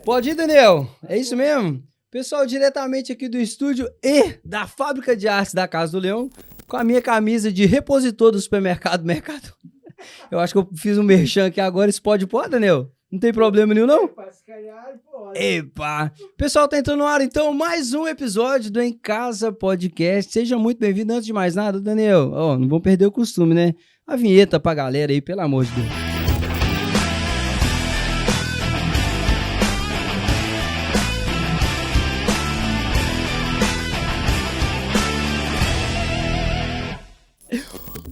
Pode ir, Daniel. É isso mesmo? Pessoal, diretamente aqui do estúdio e da Fábrica de Artes da Casa do Leão, com a minha camisa de repositor do supermercado Mercado. Eu acho que eu fiz um merchan aqui agora. Isso pode, Daniel? Não tem problema nenhum, não? Epa! Pessoal, tá entrando no ar, então, mais um episódio do Em Casa Podcast. Seja muito bem-vindo. Antes de mais nada, Daniel, não vamos perder o costume, né? A vinheta pra galera aí, pelo amor de Deus.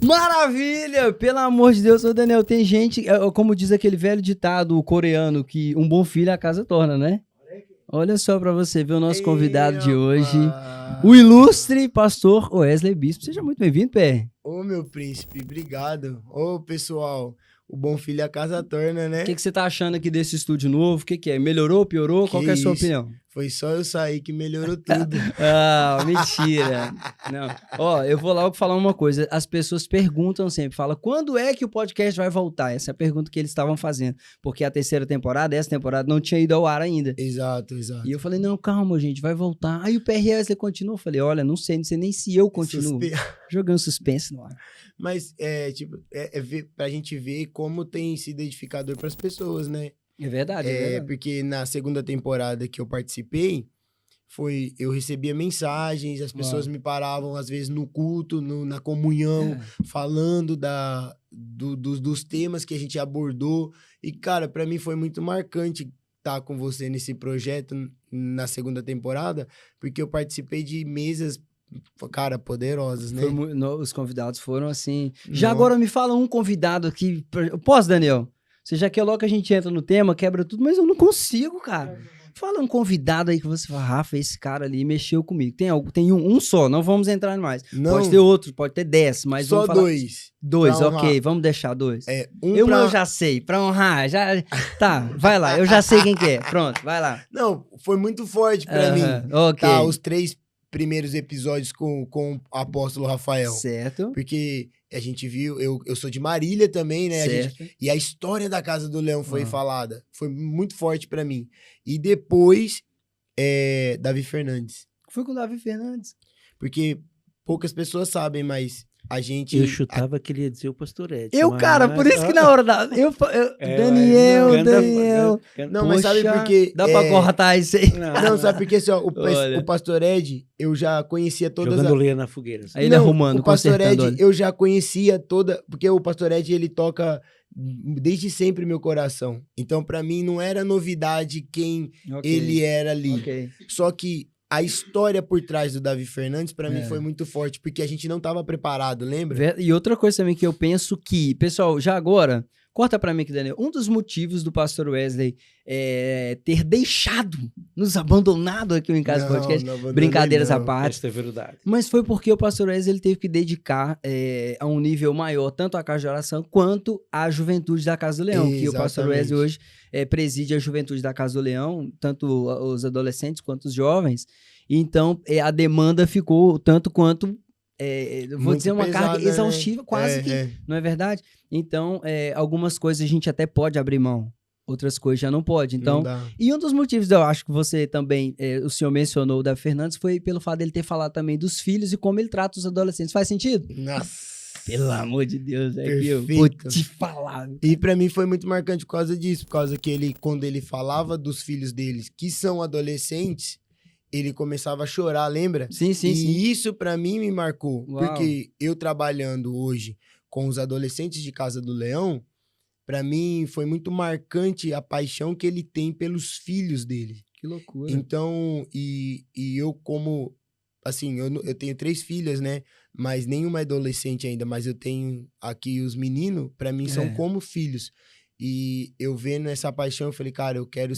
Maravilha! Pelo amor de Deus, ô Daniel, tem gente, como diz aquele velho ditado coreano, que um bom filho a casa torna, né? Olha só pra você ver o nosso convidado de hoje, o ilustre pastor Wesley Bispo. Seja muito bem-vindo, Pé. Ô, meu príncipe, obrigado. Ô, pessoal, o bom filho a casa torna, né? O que você tá achando aqui desse estúdio novo? O que é? Melhorou, piorou? Qual que é a sua opinião? Foi só eu sair que melhorou tudo. Mentira. Não. Eu vou logo falar uma coisa. As pessoas perguntam sempre, falam, quando é que o podcast vai voltar? Essa é a pergunta que eles estavam fazendo. Porque a terceira temporada, essa temporada, não tinha ido ao ar ainda. Exato. E eu falei, não, calma, gente, vai voltar. Aí o PRS continua. Eu falei, olha, não sei nem se eu continuo. Jogando suspense no ar. Mas, pra gente ver como tem sido edificador pras pessoas, né? É verdade. Porque na segunda temporada que eu participei, eu recebia mensagens, as pessoas me paravam, às vezes, no culto, na comunhão, falando dos temas que a gente abordou. E, cara, pra mim foi muito marcante estar com você nesse projeto na segunda temporada, porque eu participei de mesas, cara, poderosas, né? Os convidados foram assim... Já agora me fala um convidado aqui... Posso, Daniel? Você já quer logo que a gente entra no tema, quebra tudo, mas eu não consigo, cara. Fala um convidado aí que você fala, Rafa, esse cara ali mexeu comigo. Tem um só, não vamos entrar em mais. Não. Pode ter outro, pode ter 10, mas só vamos falar... dois. Dois, ok, vamos deixar dois. Eu já sei, pra honrar, Tá, vai lá, eu já sei quem que é. Pronto, vai lá. Não, foi muito forte pra mim. Ok. Tá, os 3 primeiros episódios com o apóstolo Rafael. Certo. Porque a gente viu, eu sou de Marília também, né? E a história da Casa do Leão foi falada. Foi muito forte pra mim. E depois, Davi Fernandes. Foi com o Davi Fernandes. Porque poucas pessoas sabem, mas a gente... Eu chutava que ele ia dizer o pastor Ed. Cara, por isso que na hora da... Daniel... Não, mas sabe por quê? Dá pra cortar isso aí. Não, sabe por quê? Assim, o pastor Ed, eu já conhecia todas... Jogando lenha na fogueira. Assim. Aí ele arrumando, o pastor Ed, eu já conhecia toda... Porque o pastor Ed, ele toca desde sempre meu coração. Então, pra mim, não era novidade quem ele era ali. Só que a história por trás do Davi Fernandes, pra mim, foi muito forte, porque a gente não tava preparado, lembra? E outra coisa também que eu penso que, pessoal, já agora, corta pra mim aqui, Daniel, um dos motivos do pastor Wesley ter deixado, nos abandonado aqui Em Casa Podcast, brincadeiras à parte. Essa é verdade. Mas foi porque o pastor Wesley ele teve que dedicar a um nível maior, tanto a casa de oração, quanto a juventude da Casa do Leão, Exatamente. que o pastor Wesley hoje preside a juventude da Casa do Leão, tanto os adolescentes quanto os jovens. Então, a demanda ficou tanto quanto... vou dizer uma pesada, carga exaustiva, quase que, não é verdade? Então, algumas coisas a gente até pode abrir mão, outras coisas já não pode. Então, e um dos motivos, eu acho que você também, o senhor mencionou o Davi Fernandes, foi pelo fato dele ter falado também dos filhos e como ele trata os adolescentes. Faz sentido? Nossa! Pelo amor de Deus, eu vou te falar. E pra mim foi muito marcante por causa disso, por causa que quando ele falava dos filhos deles, que são adolescentes, ele começava a chorar, lembra? Sim. Isso pra mim me marcou. Uau. Porque eu trabalhando hoje com os adolescentes de Casa do Leão, pra mim foi muito marcante a paixão que ele tem pelos filhos dele. Que loucura. Então, e eu como... Assim, eu tenho 3 filhas, né? Mas nenhuma é adolescente ainda. Mas eu tenho aqui os meninos, pra mim, são como filhos. E eu vendo essa paixão, eu falei, cara, eu quero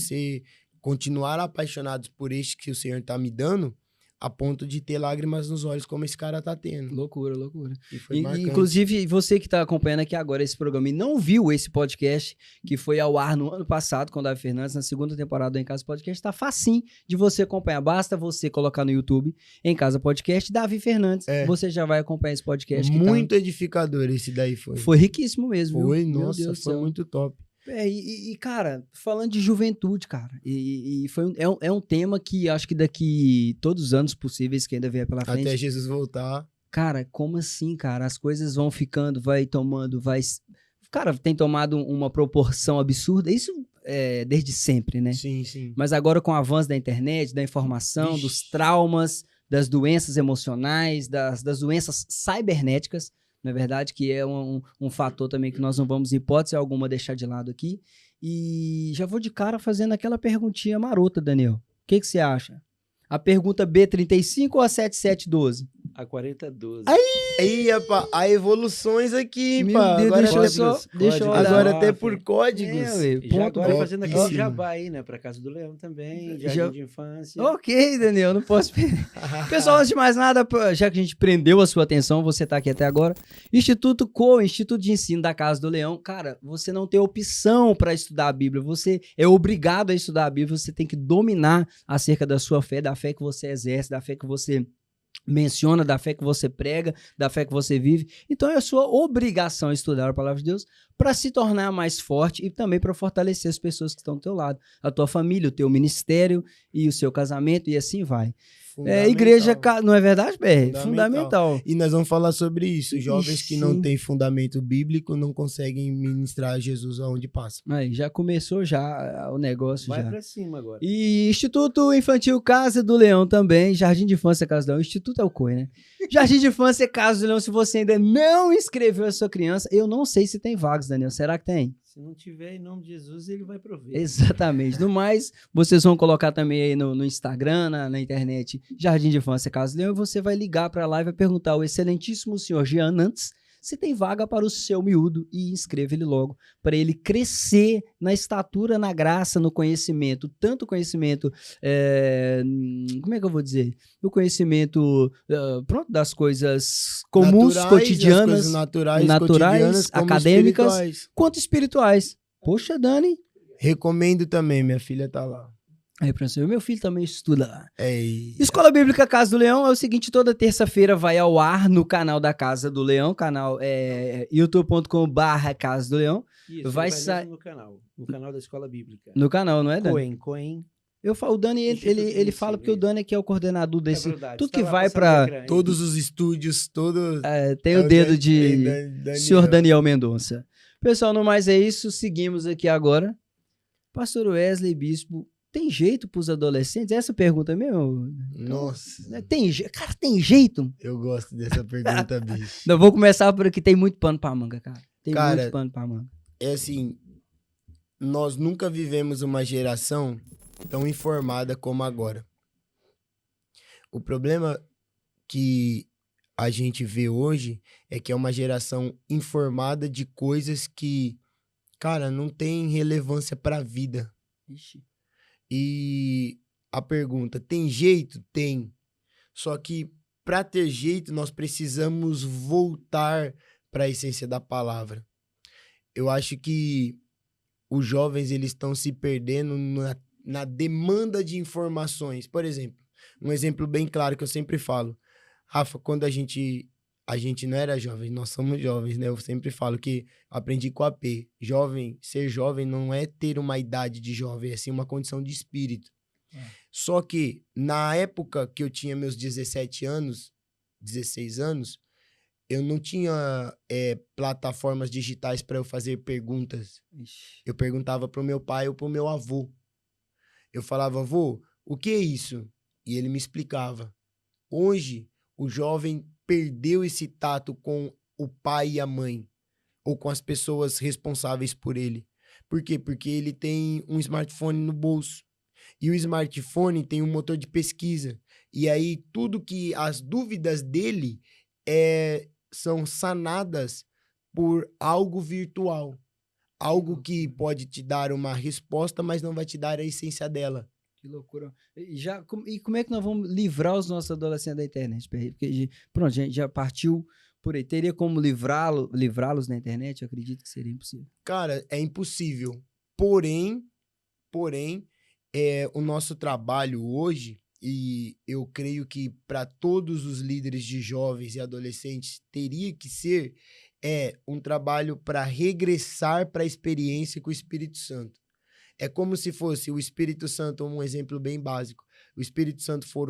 continuar apaixonados por este que o Senhor tá me dando, a ponto de ter lágrimas nos olhos, como esse cara tá tendo. Loucura. E foi marcante. Inclusive, você que tá acompanhando aqui agora esse programa e não viu esse podcast, que foi ao ar no ano passado com o Davi Fernandes, na segunda temporada do Em Casa Podcast, tá facinho de você acompanhar. Basta você colocar no YouTube, Em Casa Podcast, Davi Fernandes, você já vai acompanhar esse podcast. Muito edificador esse daí foi. Foi riquíssimo mesmo, Foi, viu? nossa, foi muito top. Cara, falando de juventude, cara, é um tema que acho que daqui todos os anos possíveis que ainda vier pela frente. Até Jesus voltar. Cara, como assim, cara? As coisas vão ficando, Cara, tem tomado uma proporção absurda. Isso desde sempre, né? Sim, sim. Mas agora com o avanço da internet, da informação, dos traumas, das doenças emocionais, das doenças cibernéticas, na verdade, que é um fator também que nós não vamos, em hipótese alguma, deixar de lado aqui. E já vou de cara fazendo aquela perguntinha marota, Daniel. O que você acha? A pergunta B35 ou a 7712? A 4012. Aí, rapaz, há evoluções aqui, Meu pá. Deus, Agora deixa eu olhar. agora até por códigos. Já agora top. fazendo aquele jabá aí, né? Pra Casa do Leão também, jardim de infância. Ok, Daniel, não posso perder. Pessoal, antes de mais nada, já que a gente prendeu a sua atenção, você tá aqui até agora, Instituto de Ensino da Casa do Leão, cara, você não tem opção para estudar a Bíblia, você é obrigado a estudar a Bíblia, você tem que dominar acerca da sua fé, da fé que você exerce, da fé que você menciona, da fé que você prega, da fé que você vive. Então é a sua obrigação estudar a palavra de Deus para se tornar mais forte e também para fortalecer as pessoas que estão do teu lado, a tua família, o teu ministério e o seu casamento, e assim vai. Igreja, não é verdade, BR? Fundamental. E nós vamos falar sobre isso. Jovens que não Sim. têm fundamento bíblico não conseguem ministrar Jesus aonde passa. Aí, já começou já o negócio. Vai já. pra cima agora. E Instituto Infantil Casa do Leão também, Jardim de Infância Casa do Leão, Instituto é o COI, né? Jardim de Infância Casa do Leão, se você ainda não inscreveu a sua criança, eu não sei se tem vagas, Daniel, será que tem? Se não tiver, em nome de Jesus, ele vai prover. Exatamente. No mais, vocês vão colocar também aí no Instagram, na internet, Jardim de Infância Casa do Leão, e você vai ligar para lá e vai perguntar ao excelentíssimo senhor Jean Nantes se tem vaga para o seu miúdo e inscreva ele logo, para ele crescer na estatura, na graça, no conhecimento, tanto conhecimento, como é que eu vou dizer? O conhecimento, das coisas comuns, cotidianas, coisas naturais, acadêmicas, espirituais. quanto espirituais. Poxa, Dani. Recomendo também, minha filha tá lá. Aí, professor, meu filho também estuda lá. Ei. Escola Bíblica Casa do Leão é o seguinte, toda terça-feira vai ao ar no canal da Casa do Leão, canal youtube.com/Casa do Leão. Isso, vai mesmo sair no canal da Escola Bíblica. no canal, não é, Dani? Coen. O Dani, ele fala porque o Dani aqui é o coordenador desse, tudo que Tá lá vai passando para ecrã aí. Todos os estúdios, todos... tem o dedo de senhor Daniel Mendonça. Pessoal, no mais é isso, seguimos aqui agora. Pastor Wesley Bispo, tem jeito pros adolescentes? Essa pergunta mesmo? Nossa, Cara, tem jeito? eu gosto dessa pergunta, bicho. Não, vou começar por aqui, tem muito pano pra manga, cara. Tem Cara, muito pano pra manga. É assim, nós nunca vivemos uma geração tão informada como agora. O problema que a gente vê hoje é que é uma geração informada de coisas que, cara, não tem relevância pra vida. Ixi. E a pergunta, tem jeito? Tem. Só que para ter jeito, nós precisamos voltar para a essência da palavra. Eu acho que os jovens eles estão se perdendo na demanda de informações. Por exemplo, um exemplo bem claro que eu sempre falo. Rafa, quando a gente não era jovem, nós somos jovens, né? Eu sempre falo que aprendi com a AP. Ser jovem não é ter uma idade de jovem, é sim uma condição de espírito. Só que, na época que eu tinha meus 17 anos, 16 anos, eu não tinha plataformas digitais para eu fazer perguntas. Ixi. Eu perguntava pro meu pai ou pro meu avô. Eu falava, avô, o que é isso? E ele me explicava. Hoje, o jovem perdeu esse tato com o pai e a mãe, ou com as pessoas responsáveis por ele. Por quê? Porque ele tem um smartphone no bolso. E o smartphone tem um motor de pesquisa. E aí, tudo que as dúvidas dele são sanadas por algo virtual. Algo que pode te dar uma resposta, mas não vai te dar a essência dela. Que loucura. E como é que nós vamos livrar os nossos adolescentes da internet? Porque, pronto, a gente já partiu por aí. Teria como livrá-los da internet? Eu acredito que seria impossível. Cara, é impossível. Porém, o nosso trabalho hoje e eu creio que para todos os líderes de jovens e adolescentes teria que ser um trabalho para regressar para a experiência com o Espírito Santo. É como se fosse o Espírito Santo, um exemplo bem básico. O Espírito Santo for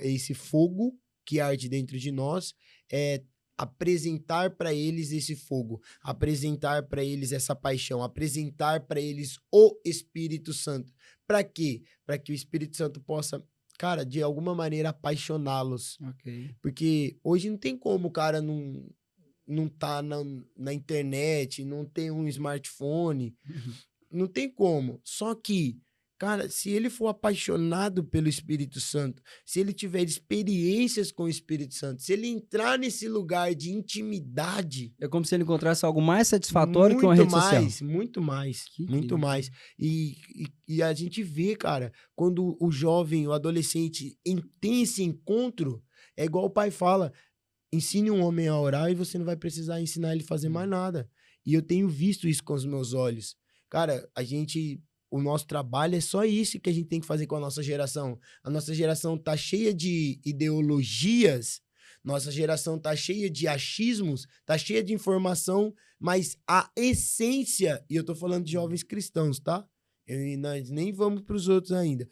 esse fogo que arde dentro de nós, apresentar para eles esse fogo, apresentar para eles essa paixão, apresentar para eles o Espírito Santo. Para quê? Para que o Espírito Santo possa, cara, de alguma maneira apaixoná-los. Ok. Porque hoje não tem como o cara não tá na internet, não tem um smartphone, não tem como. Só que, cara, se ele for apaixonado pelo Espírito Santo, se ele tiver experiências com o Espírito Santo, se ele entrar nesse lugar de intimidade... É como se ele encontrasse algo mais satisfatório que uma rede social. Muito mais. Que Muito incrível. mais. E a gente vê, cara, quando o jovem, o adolescente tem esse encontro, é igual o pai fala, ensine um homem a orar e você não vai precisar ensinar ele a fazer mais nada. E eu tenho visto isso com os meus olhos. Cara, o nosso trabalho é só isso que a gente tem que fazer com a nossa geração. A nossa geração tá cheia de ideologias, nossa geração tá cheia de achismos, tá cheia de informação, mas a essência, e eu tô falando de jovens cristãos, tá? Nós nem vamos pros outros ainda.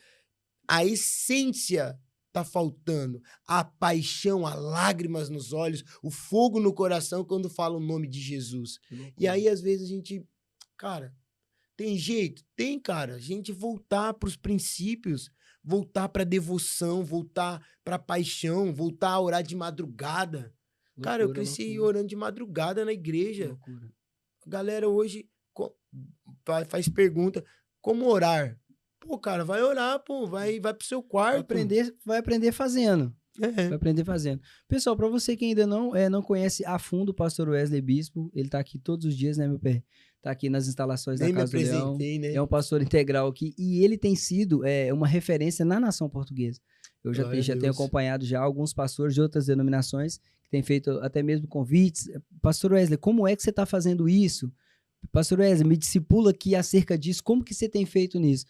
A essência tá faltando. A paixão, as lágrimas nos olhos, o fogo no coração quando fala o nome de Jesus. E aí, às vezes, a gente... Cara... Tem jeito? Tem, cara. A gente voltar para os princípios, voltar para devoção, voltar para paixão, voltar a orar de madrugada. Cara, eu cresci orando de madrugada na igreja. Loucura. A galera hoje faz pergunta, como orar? Pô, cara, vai orar, pô, vai pro seu quarto. Vai aprender fazendo. É. Vai aprender fazendo. Pessoal, para você que ainda não conhece a fundo o pastor Wesley Bispo, ele tá aqui todos os dias, né, meu pé? Tá aqui nas instalações da Casa do Leão. Né? É um pastor integral aqui. E ele tem sido uma referência na nação portuguesa. Eu já tenho acompanhado já alguns pastores de outras denominações que têm feito até mesmo convites. Pastor Wesley, como é que você está fazendo isso? Pastor Wesley, me discipula aqui acerca disso. Como que você tem feito nisso?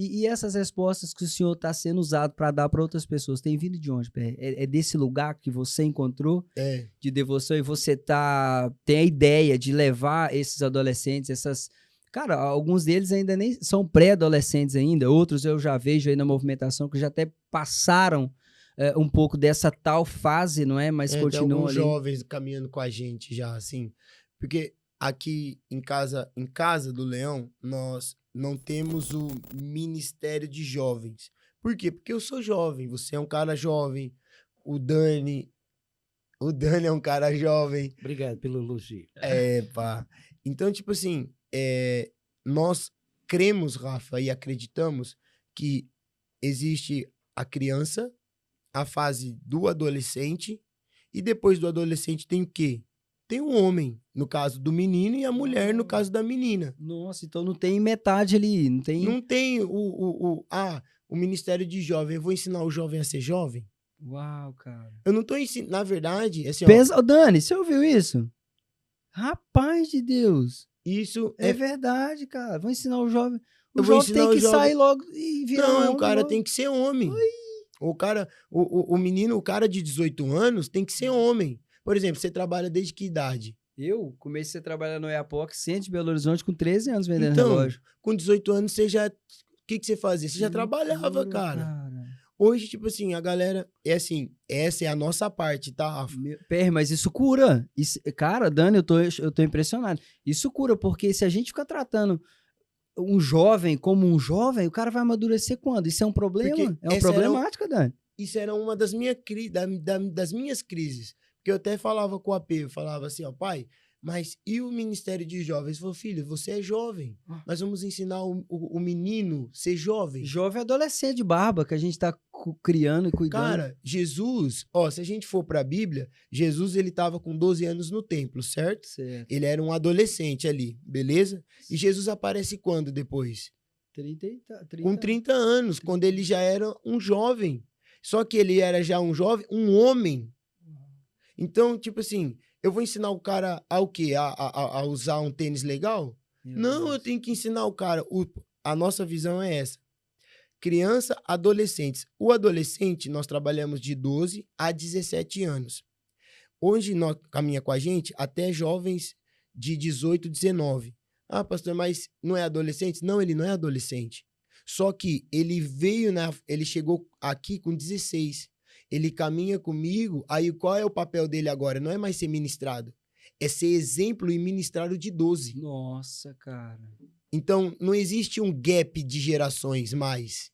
E essas respostas que o senhor está sendo usado para dar para outras pessoas, tem vindo de onde, Pé? É desse lugar que você encontrou de devoção e você tem a ideia de levar esses adolescentes, Cara, alguns deles ainda nem são pré-adolescentes ainda, outros eu já vejo aí na movimentação que já até passaram um pouco dessa tal fase, não é? Mas continuam tem alguns ali. Jovens caminhando com a gente já, assim. Porque aqui em casa do Leão, nós não temos o Ministério de Jovens. Por quê? Porque eu sou jovem, você é um cara jovem, o Dani é um cara jovem. Obrigado pelo elogio. Pá. Então, tipo assim, nós cremos, Rafa, e acreditamos que existe a criança, a fase do adolescente, e depois do adolescente tem o quê? Tem o homem, no caso do menino, e a mulher, no caso da menina. Nossa, então não tem metade ali, não tem... Não tem o Ministério de Jovem. Eu vou ensinar o jovem a ser jovem? Uau, cara. Eu não tô ensinando, na verdade, assim, Ô, Dani, você ouviu isso? Rapaz de Deus. Isso é verdade, cara. Vou ensinar o jovem. O Eu vou jovem ensinar tem que o jovem- sair logo e virar Não, homem o cara logo. tem que ser homem. O cara, o menino, o cara de 18 anos tem que ser homem. Por exemplo, você trabalha desde que idade? Eu comecei a trabalhar no Iapoc, centro de Belo Horizonte, com 13 anos vendendo Então, relógio. com 18 anos, você já... O que você fazia? Você já trabalhava, cara. Hoje, tipo assim, a galera... essa é a nossa parte, tá, Rafa? Pera, mas isso cura. Cara, Dani, eu tô impressionado. Isso cura, porque se a gente ficar tratando um jovem como um jovem, o cara vai amadurecer quando? Isso é um problema? Porque É uma essa era problemática, Dani. Isso era uma das minhas crises. Porque eu até falava com o AP, eu falava assim, ó, pai, mas e o Ministério de Jovens? Ele falou, filho, você é jovem. Nós vamos ensinar o menino a ser jovem. Jovem adolescente de barba, que a gente tá criando e cuidando. Cara, Jesus, ó, se a gente for pra Bíblia, Jesus, ele tava com 12 anos no templo, certo? Certo. Ele era um adolescente ali, beleza? E Jesus aparece quando depois? 30. Com 30 anos, quando ele já era um jovem. Só que ele era já um jovem, um homem. Então, tipo assim, eu vou ensinar o cara a o quê? A usar um tênis legal? Não, eu tenho que ensinar o cara. A nossa visão é essa. criança, adolescentes. O adolescente, nós trabalhamos de 12 a 17 anos. Hoje, nós caminha com a gente até jovens de 18, 19. Ah, pastor, mas não é adolescente? Não, ele não é adolescente. Só que ele ele chegou aqui com 16. Ele caminha comigo, aí qual é o papel dele agora? Não é mais ser ministrado, é ser exemplo e ministrado de 12. Nossa, cara. Então, não existe um gap de gerações mais,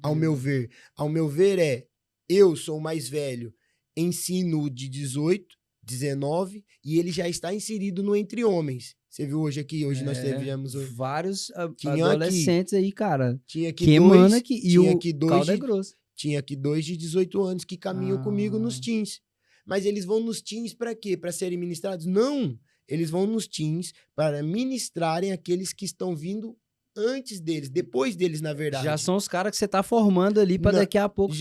ao meu ver. Ao meu ver eu sou o mais velho, ensino de 18, 19, e ele já está inserido no Entre Homens. Você viu hoje aqui? Hoje nós tivemos... vários Tinha adolescentes aí, cara. Tinha aqui Queimando dois, aqui. E tinha o aqui dois caldo é de, grosso. tinha aqui 2 de 18 anos que caminham comigo nos teens. Mas eles vão nos teens para quê? Para serem ministrados? Não! Eles vão nos teens para ministrarem aqueles que estão vindo antes deles, depois deles, na verdade. Já são os caras que você tá formando ali para daqui a pouco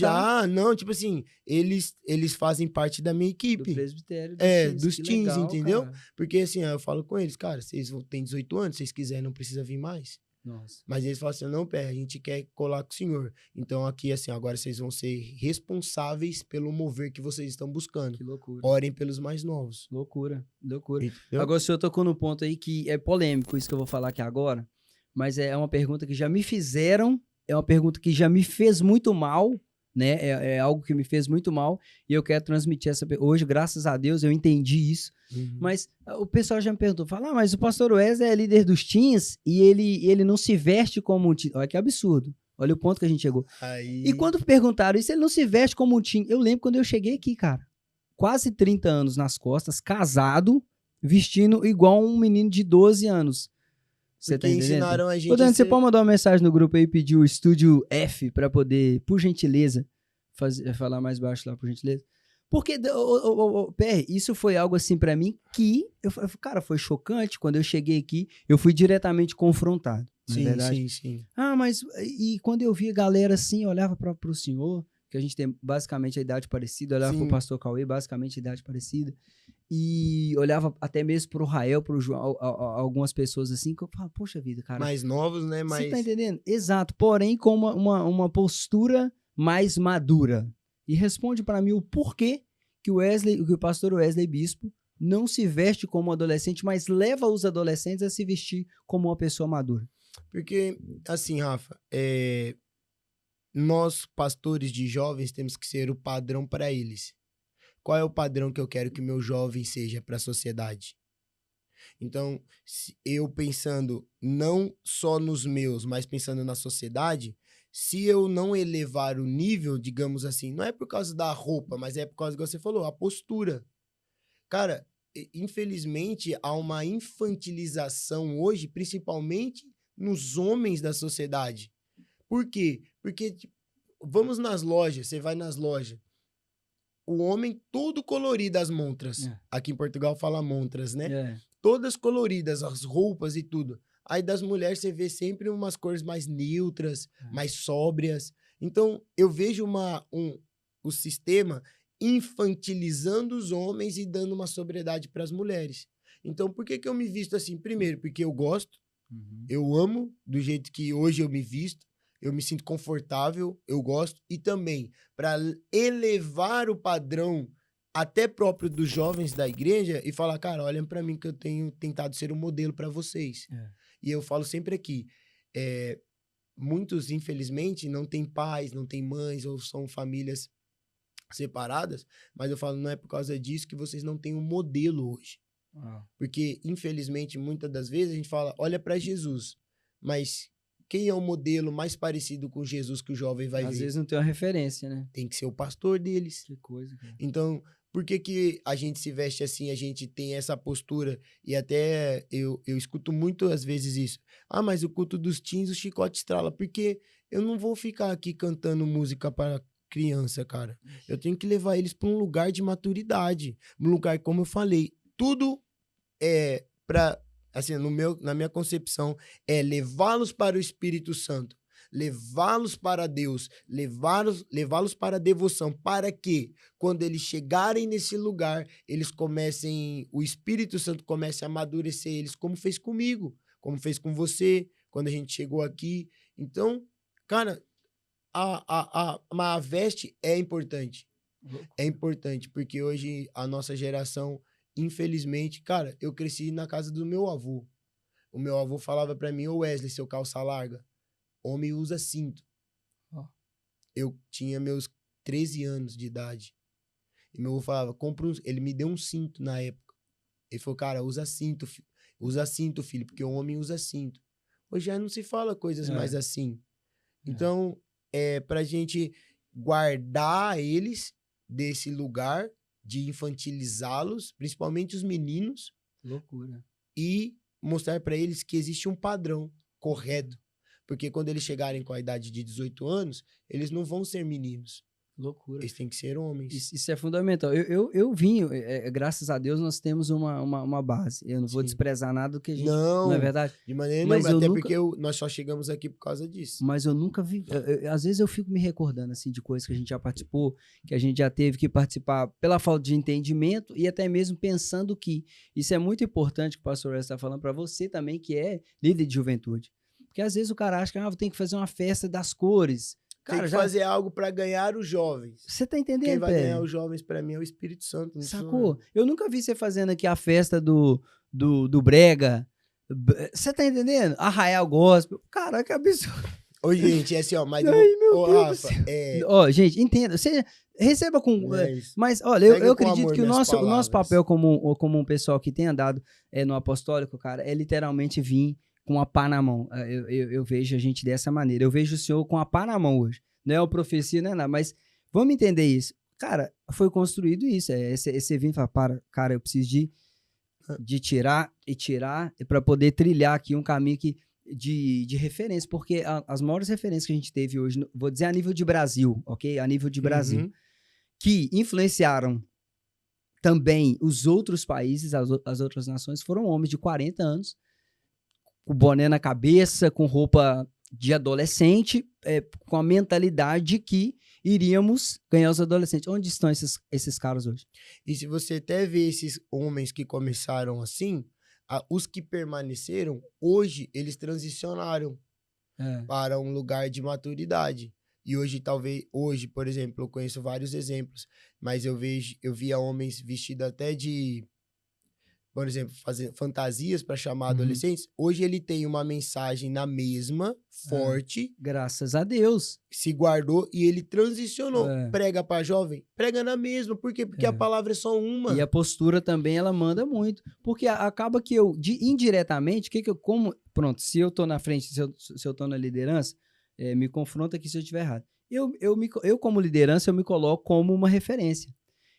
não, tipo assim, eles fazem parte da minha do equipe. presbitério Dos que teens, legal, entendeu? cara. Porque assim, eu falo com eles, cara, vocês têm 18 anos, se vocês quiserem, não precisa vir mais. Nossa. Mas eles falam assim, não, pé, a gente quer colar com o senhor. Então aqui, assim, agora vocês vão ser responsáveis pelo mover que vocês estão buscando. Que loucura. Orem pelos mais novos. Loucura. Entendeu? Agora o senhor tocou num ponto aí que é polêmico, isso que eu vou falar aqui agora, mas é uma pergunta que já me fizeram, é uma pergunta que já me fez muito mal, né? É algo que me fez muito mal e eu quero transmitir essa... Hoje, graças a Deus, eu entendi isso. Uhum. Mas o pessoal já me perguntou, fala, mas o pastor Wesley é líder dos teens e ele não se veste como um teen. Olha que absurdo. Olha o ponto que a gente chegou. Aí... E quando perguntaram isso, ele não se veste como um teen. Eu lembro quando eu cheguei aqui, cara. Quase 30 anos nas costas, casado, vestindo igual um menino de 12 anos. Você tá entendendo? ensinaram a gente Ô, Dani, a você ser... pode mandar uma mensagem no grupo aí e pedir o estúdio F pra poder, por gentileza, falar mais baixo lá, por gentileza? Porque, PR, isso foi algo assim pra mim que, cara, foi chocante. Quando eu cheguei aqui, eu fui diretamente confrontado. Sim, verdade. sim. Ah, mas e quando eu vi a galera assim, eu olhava pro senhor, que a gente tem basicamente a idade parecida, olhava pro pastor Cauê, basicamente a idade parecida, e olhava até mesmo pro Rael, pro João, algumas pessoas assim, que eu falava, poxa vida, cara. Mais novos, né? Você tá entendendo? Exato, porém com uma postura mais madura. E responde para mim o porquê que o pastor Wesley Bispo não se veste como um adolescente, mas leva os adolescentes a se vestir como uma pessoa madura. Porque, assim, Rafa, nós, pastores de jovens, temos que ser o padrão para eles. Qual é o padrão que eu quero que o meu jovem seja para a sociedade? Então, eu pensando não só nos meus, mas pensando na sociedade, se eu não elevar o nível, digamos assim, não é por causa da roupa, mas é por causa que você falou, a postura. Cara, infelizmente, há uma infantilização hoje, principalmente nos homens da sociedade. Por quê? Porque, tipo, vamos nas lojas, você vai nas lojas, o homem todo colorido, as montras. Aqui em Portugal fala montras, né? Todas coloridas, as roupas e tudo. Aí das mulheres você vê sempre umas cores mais neutras, mais sóbrias. Então, eu vejo o sistema infantilizando os homens e dando uma sobriedade para as mulheres. Então, por que eu me visto assim? Primeiro, porque eu gosto, eu amo do jeito que hoje eu me visto, eu me sinto confortável, eu gosto, e também para elevar o padrão até próprio dos jovens da igreja e falar, cara, olhem para mim que eu tenho tentado ser um modelo para vocês. E eu falo sempre aqui, muitos, infelizmente, não têm pais, não têm mães, ou são famílias separadas, mas eu falo, não é por causa disso que vocês não têm um modelo hoje. Porque, infelizmente, muitas das vezes a gente fala, olha para Jesus, mas quem é o modelo mais parecido com Jesus que o jovem vai ver? Às vezes não tem uma referência, né? Tem que ser o pastor deles. Que coisa, cara. Então, por que a gente se veste assim, a gente tem essa postura? E até eu escuto muito às vezes isso. Ah, mas o culto dos teens, o chicote estrala. Porque eu não vou ficar aqui cantando música para criança, cara. Eu tenho que levar eles para um lugar de maturidade. Um lugar, como eu falei, tudo é para... Assim, na minha concepção, é levá-los para o Espírito Santo, levá-los para Deus, levá-los para a devoção, para que, quando eles chegarem nesse lugar, o Espírito Santo comece a amadurecer eles, como fez comigo, como fez com você, quando a gente chegou aqui. Então, cara, a veste é importante. É importante, porque hoje a nossa geração, infelizmente, cara, eu cresci na casa do meu avô. O meu avô falava pra mim: ô Wesley, seu calça larga, homem usa cinto. Ó. Eu tinha meus 13 anos de idade. E meu avô falava: ele me deu um cinto na época. Ele falou: cara, usa cinto, filho, porque o homem usa cinto. Hoje já não se fala coisas mais assim. Então, pra gente guardar eles desse lugar de infantilizá-los, principalmente os meninos. Loucura. E mostrar pra eles que existe um padrão correto. Porque quando eles chegarem com a idade de 18 anos, eles não vão ser meninos. Loucura. Eles têm que ser homens. Isso é fundamental. Eu vim, graças a Deus, nós temos uma base. Eu não vou Sim. desprezar nada do que a gente... Não, não é verdade? de maneira Mas nenhuma, até nunca... porque nós só chegamos aqui por causa disso. Mas eu nunca vi... às vezes eu fico me recordando assim, de coisas que a gente já participou, que a gente já teve que participar pela falta de entendimento e até mesmo pensando que isso é muito importante que o pastor está falando para você também, que é líder de juventude. Porque às vezes o cara acha que tem que fazer uma festa das cores. Cara, tem que fazer algo para ganhar os jovens. Você tá entendendo, Quem vai ganhar os jovens, para mim, é o Espírito Santo. Sacou? Eu nunca vi você fazendo aqui a festa do Brega. Você tá entendendo? Arraial Gospel. Caraca, que absurdo. Ô, gente, é assim, ó. Mas Ai, meu Deus Rafa, Ó, gente, entenda. Você receba com... mas, olha, eu acredito que o nosso papel como um pessoal que tem andado no apostólico, cara, é literalmente vir com a pá na mão. Eu vejo a gente dessa maneira. Eu vejo o senhor com a pá na mão hoje. Não é uma profecia, não é nada. Mas vamos entender isso. Cara, foi construído isso. Você vir e falar, cara, eu preciso de tirar para poder trilhar aqui um caminho de referência. Porque as maiores referências que a gente teve hoje, vou dizer a nível de Brasil, ok? A nível de Brasil. Que influenciaram também os outros países, as outras nações, foram homens de 40 anos, com boné na cabeça, com roupa de adolescente, com a mentalidade de que iríamos ganhar os adolescentes. Onde estão esses caras hoje? E se você até vê esses homens que começaram assim, os que permaneceram, hoje eles transicionaram para um lugar de maturidade. E hoje, por exemplo, eu conheço vários exemplos, mas eu via homens vestidos até de... por exemplo, fazer fantasias para chamar adolescentes. Hoje ele tem uma mensagem na mesma, forte. Graças a Deus. Se guardou e ele transicionou. Prega para jovem? Prega na mesma. Por quê? Porque a palavra é só uma. E a postura também, ela manda muito. Porque acaba que indiretamente, pronto, se eu tô na frente, se eu tô na liderança, me confronta aqui se eu estiver errado. Eu, como liderança, eu me coloco como uma referência.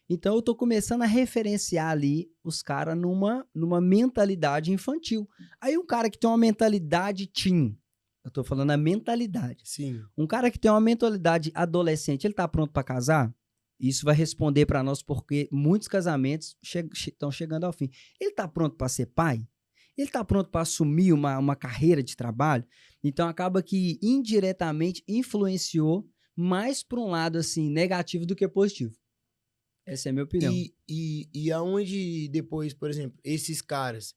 Então, eu tô começando a referenciar ali os caras numa mentalidade infantil. Aí, um cara que tem uma mentalidade teen, eu tô falando a mentalidade. Sim. Um cara que tem uma mentalidade adolescente, ele tá pronto para casar? Isso vai responder para nós, porque muitos casamentos estão chegando ao fim. Ele tá pronto para ser pai? Ele tá pronto para assumir uma carreira de trabalho? Então, acaba que indiretamente influenciou mais para um lado assim negativo do que positivo. Essa é a minha opinião. E aonde depois, por exemplo, esses caras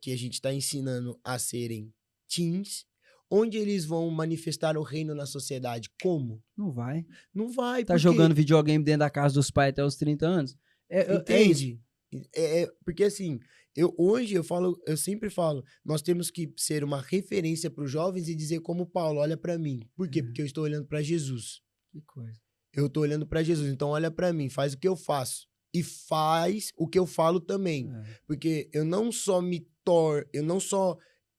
que a gente está ensinando a serem teens, onde eles vão manifestar o reino na sociedade? Como? Não vai. Não vai. Tá jogando videogame dentro da casa dos pais até os 30 anos? Entende? Porque assim, eu sempre falo, nós temos que ser uma referência para os jovens e dizer como Paulo, olha para mim. Por quê? Porque eu estou olhando para Jesus. Que coisa. Eu tô olhando para Jesus, então olha para mim, faz o que eu faço e faz o que eu falo também, porque eu não só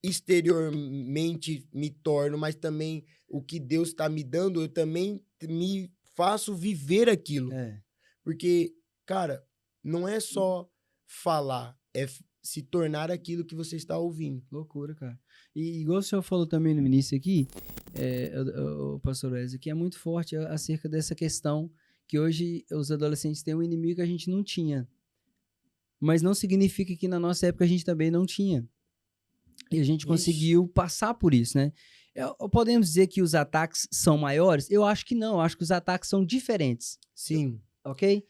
exteriormente me torno, mas também o que Deus está me dando, eu também me faço viver aquilo, porque, cara, não é só falar, é se tornar aquilo que você está ouvindo. Loucura, cara. E igual o senhor falou também no início aqui, o pastor Wesley, que é muito forte acerca dessa questão que hoje os adolescentes têm um inimigo que a gente não tinha. Mas não significa que na nossa época a gente também não tinha. E a gente conseguiu passar por isso, né? Podemos dizer que os ataques são maiores? Eu acho que não. Eu acho que os ataques são diferentes. Sim. Ok?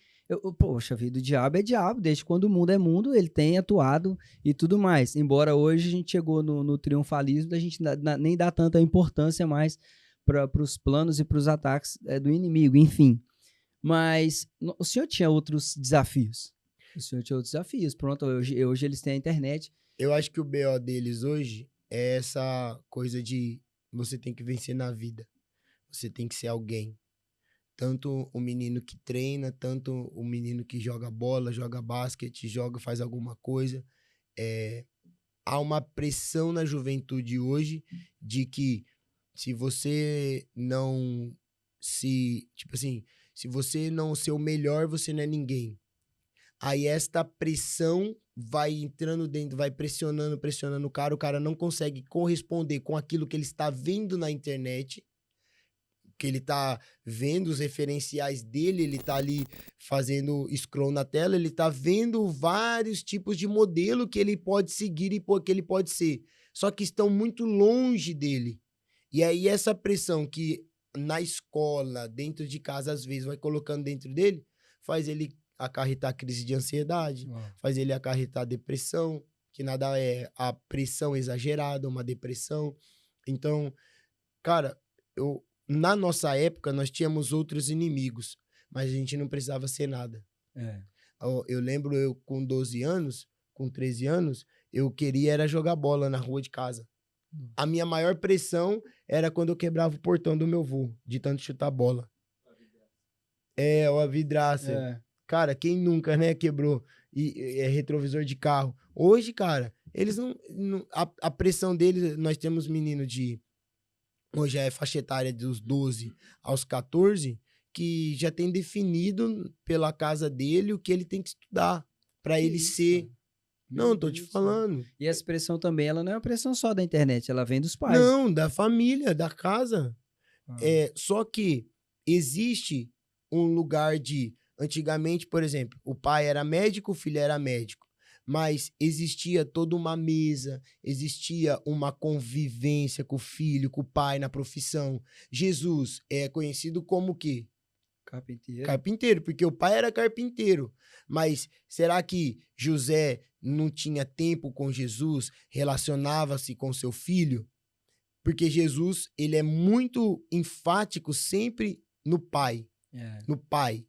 Poxa vida, o diabo é diabo, desde quando o mundo é mundo, ele tem atuado e tudo mais. Embora hoje a gente chegou no triunfalismo, a gente nem dá tanta importância mais para os planos e para os ataques do inimigo, enfim. Mas o senhor tinha outros desafios? O senhor tinha outros desafios. Pronto, hoje eles têm a internet. Eu acho que o BO deles hoje é essa coisa de você tem que vencer na vida. Você tem que ser alguém. Tanto o menino que treina, tanto o menino que joga bola, joga basquete, faz alguma coisa. Há uma pressão na juventude hoje de que se você não se você não ser o melhor, você não é ninguém. Aí esta pressão vai entrando dentro, vai pressionando o cara não consegue corresponder com aquilo que ele está vendo na internet, que ele tá vendo os referenciais dele, ele tá ali fazendo scroll na tela, ele tá vendo vários tipos de modelo que ele pode seguir e que ele pode ser, só que estão muito longe dele. E aí essa pressão que na escola, dentro de casa, às vezes vai colocando dentro dele, faz ele acarretar crise de ansiedade, faz ele acarretar depressão, que nada é a pressão exagerada, uma depressão. Então, cara, na nossa época, nós tínhamos outros inimigos, mas a gente não precisava ser nada. Eu lembro, eu com 12 anos, com 13 anos, eu queria era jogar bola na rua de casa. A minha maior pressão era quando eu quebrava o portão do meu avô, de tanto chutar bola. A vidraça. Cara, quem nunca, né, quebrou retrovisor de carro? Hoje, cara, eles não a pressão deles, nós temos menino de... Hoje é faixa etária dos 12 aos 14, que já tem definido pela casa dele o que ele tem que estudar para ele ser. Não, tô te falando. E essa pressão também, ela não é uma pressão só da internet, ela vem dos pais. Não, da família, da casa. Só que existe um lugar de... Antigamente, por exemplo, o pai era médico, o filho era médico. Mas existia toda uma mesa, existia uma convivência com o filho, com o pai na profissão. Jesus é conhecido como o quê? Carpinteiro. Carpinteiro, porque o pai era carpinteiro. Mas será que José não tinha tempo com Jesus, relacionava-se com seu filho? Porque Jesus, ele é muito enfático sempre no pai. No pai.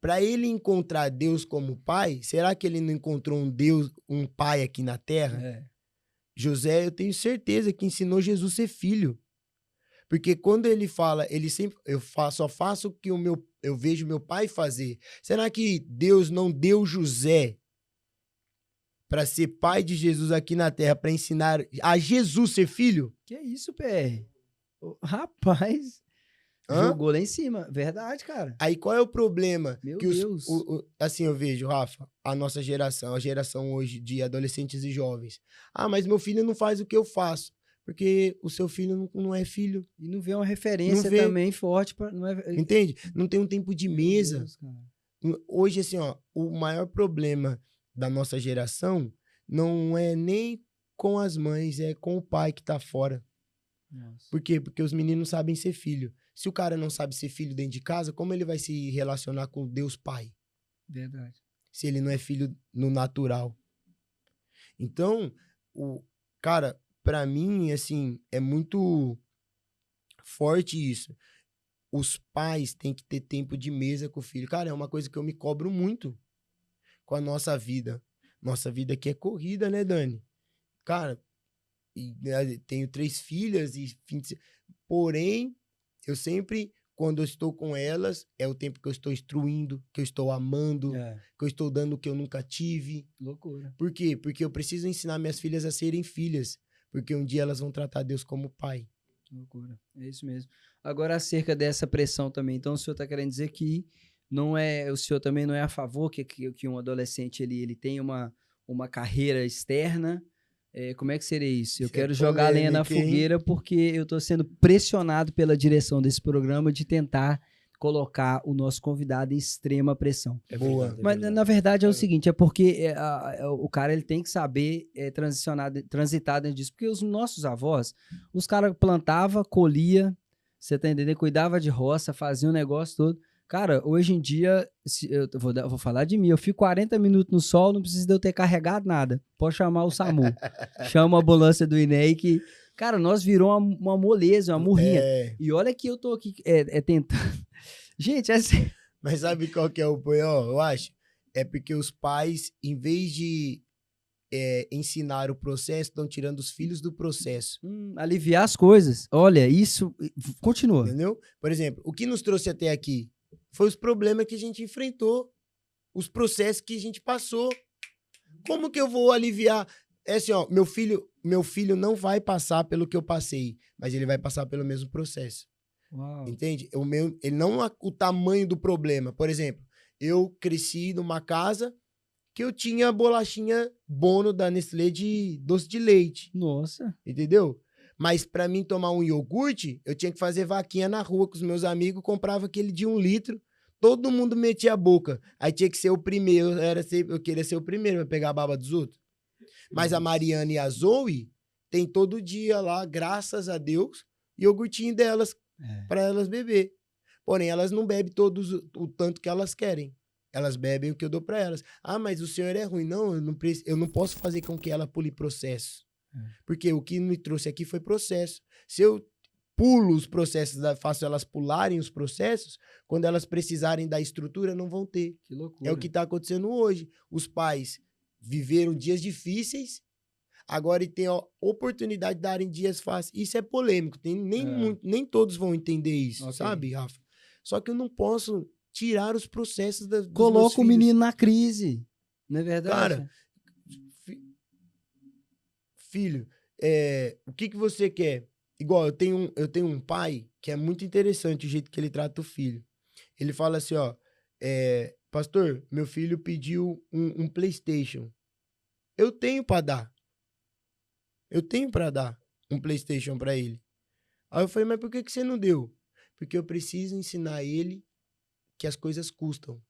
Para ele encontrar Deus como pai, será que ele não encontrou um pai aqui na terra? José, eu tenho certeza que ensinou Jesus a ser filho. Porque quando ele fala, ele sempre, só faço o que eu vejo meu pai fazer. Será que Deus não deu José para ser pai de Jesus aqui na terra, para ensinar a Jesus ser filho? Que isso, PR? Rapaz... Jogou lá em cima. Verdade, cara. Aí qual é o problema? Meu que Deus. Assim eu vejo, Rafa, a nossa geração, a geração hoje de adolescentes e jovens. Mas meu filho não faz o que eu faço. Porque o seu filho não é filho. E não vê uma referência também forte. Entende? Não tem um tempo de mesa. Deus, hoje, assim, o maior problema da nossa geração não é nem com as mães, é com o pai que tá fora. Nossa. Por quê? Porque os meninos sabem ser filho. Se o cara não sabe ser filho dentro de casa, como ele vai se relacionar com Deus Pai? Verdade. Se ele não é filho no natural. Então, cara, pra mim, assim, é muito forte isso. Os pais têm que ter tempo de mesa com o filho. Cara, é uma coisa que eu me cobro muito com a nossa vida. Nossa vida aqui é corrida, né, Dani? Cara, tenho 3 filhas porém, eu sempre, quando eu estou com elas, é o tempo que eu estou instruindo, que eu estou amando, que eu estou dando o que eu nunca tive. Loucura. Por quê? Porque eu preciso ensinar minhas filhas a serem filhas, porque um dia elas vão tratar Deus como pai. Loucura, é isso mesmo. Agora, acerca dessa pressão também, então o senhor está querendo dizer que o senhor também não é a favor que um adolescente ele tenha uma carreira externa? Como é que seria isso? Eu quero jogar lenha na fogueira porque eu estou sendo pressionado pela direção desse programa de tentar colocar o nosso convidado em extrema pressão. Boa. Mas, na verdade, é o seguinte, é porque o cara ele tem que saber transitar dentro disso. Porque os nossos avós, os caras plantavam, colhia, você tá entendendo? Cuidava de roça, fazia um negócio todo. Cara, hoje em dia, eu vou falar de mim, eu fico 40 minutos no sol, não precisa de eu ter carregado nada. Pode chamar o SAMU. Chama a ambulância do INEI que Cara, nós virou uma moleza, uma murrinha. É, E olha que eu tô aqui tentando. Gente, assim. mas sabe qual que é o pior, eu acho? É porque os pais, em vez de ensinar o processo, estão tirando os filhos do processo. Aliviar as coisas. Olha, isso. Continua. Entendeu? Por exemplo, o que nos trouxe até aqui foi os problemas que a gente enfrentou, os processos que a gente passou. Como que eu vou aliviar? É assim, ó, meu filho não vai passar pelo que eu passei, mas ele vai passar pelo mesmo processo. Uau. Entende? Ele não o tamanho do problema. Por exemplo, eu cresci numa casa que eu tinha bolachinha Bono da Nestlé de doce de leite. Nossa. Entendeu? Mas pra mim tomar um iogurte, eu tinha que fazer vaquinha na rua com os meus amigos, comprava aquele de 1 litro, todo mundo metia a boca. Aí tinha que ser o primeiro, eu queria ser o primeiro pra pegar a baba dos outros. Mas a Mariana e a Zoe tem todo dia lá, graças a Deus, iogurtinho delas pra elas beber. Porém, elas não bebem todos o tanto que elas querem. Elas bebem o que eu dou pra elas. Ah, mas o senhor é ruim. Não, eu não posso fazer com que ela pule processo. Porque o que me trouxe aqui foi processo. Se eu pulo os processos, faço elas pularem os processos, quando elas precisarem da estrutura, não vão ter. Que loucura. É o que está acontecendo hoje. Os pais viveram dias difíceis, agora tem a oportunidade de darem dias fáceis. Isso é polêmico. Nem todos vão entender isso, sabe, Rafa? Só que eu não posso tirar os processos dos meus Coloca o filhos. menino na crise. Não é verdade? Cara, filho, o que você quer? Igual, eu tenho um pai que é muito interessante o jeito que ele trata o filho. Ele fala assim, ó, pastor, meu filho pediu um PlayStation. Eu tenho pra dar. Eu tenho pra dar um PlayStation pra ele. Aí eu falei, mas por que você não deu? Porque eu preciso ensinar ele que as coisas custam.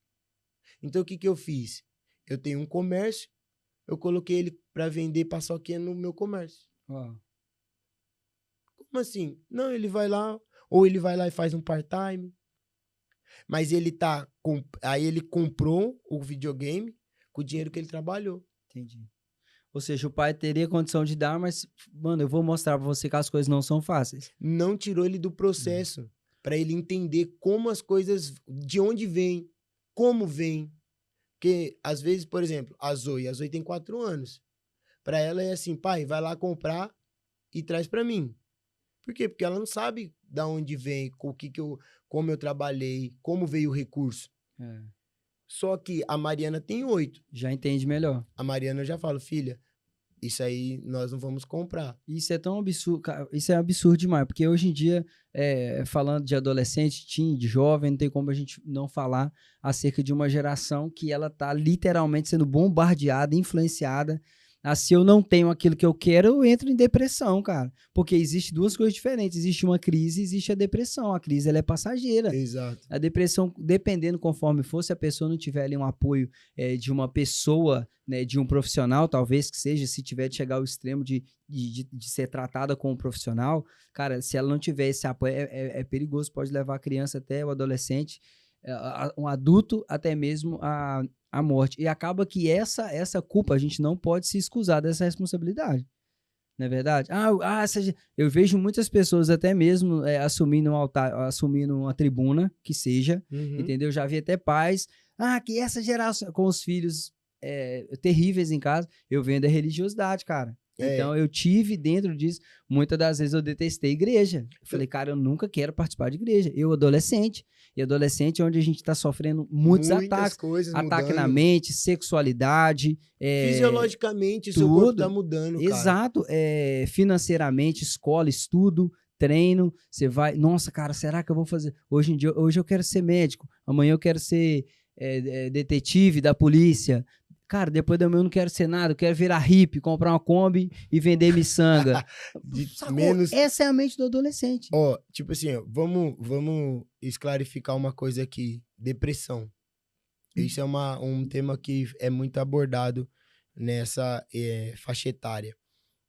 Então, o que eu fiz? Eu tenho um comércio, eu coloquei ele pra vender paçoquinha no meu comércio. Uau. Como assim? Não, ele vai lá, ou ele vai lá e faz um part-time. Mas aí ele comprou o videogame com o dinheiro que ele trabalhou. Entendi. Ou seja, o pai teria condição de dar, mas, mano, eu vou mostrar pra você que as coisas não são fáceis. Não tirou ele do processo, para ele entender como as coisas, de onde vem, como vem. Porque, às vezes, por exemplo, a Zoe tem 4 anos. Para ela é assim, pai, vai lá comprar e traz para mim. Por quê? Porque ela não sabe da onde vem, como eu trabalhei, como veio o recurso. Só que a Mariana tem 8. Já entende melhor. A Mariana eu já falo, filha, isso aí nós não vamos comprar. Isso é tão absurdo, cara, isso é absurdo demais, porque hoje em dia, falando de adolescente, teen, de jovem, não tem como a gente não falar acerca de uma geração que ela tá literalmente sendo bombardeada, influenciada. Se eu não tenho aquilo que eu quero, eu entro em depressão, cara. Porque existe duas coisas diferentes. Existe uma crise e existe a depressão. A crise, ela é passageira. Exato. A depressão, dependendo conforme for, se a pessoa não tiver ali um apoio de uma pessoa, né, de um profissional, talvez que seja, se tiver de chegar ao extremo de ser tratada como um profissional, cara, se ela não tiver esse apoio, é perigoso. Pode levar a criança até o adolescente, um adulto, até mesmo a morte. E acaba que essa culpa, a gente não pode se excusar dessa responsabilidade. Não é verdade? Eu vejo muitas pessoas até mesmo assumindo um altar, assumindo uma tribuna, que seja, entendeu? Já vi até pais, que essa geração, com os filhos terríveis em casa, eu vendo a religiosidade, cara. Então, eu tive dentro disso, muitas das vezes eu detestei igreja. Eu falei, cara, eu nunca quero participar de igreja. Eu, adolescente, e adolescente é onde a gente está sofrendo muitas ataques. Ataque na mente, sexualidade. Fisiologicamente, tudo. Seu corpo está mudando, cara. Exato. Financeiramente, escola, estudo, treino. Você vai, nossa, cara, será que eu vou fazer? Hoje eu quero ser médico, amanhã eu quero ser detetive da polícia. Cara, depois da manhã eu não quero ser nada, eu quero virar hippie, comprar uma Kombi e vender miçanga. Essa é a mente do adolescente. Tipo assim, vamos esclarificar uma coisa aqui. Depressão. Isso é um tema que é muito abordado nessa faixa etária.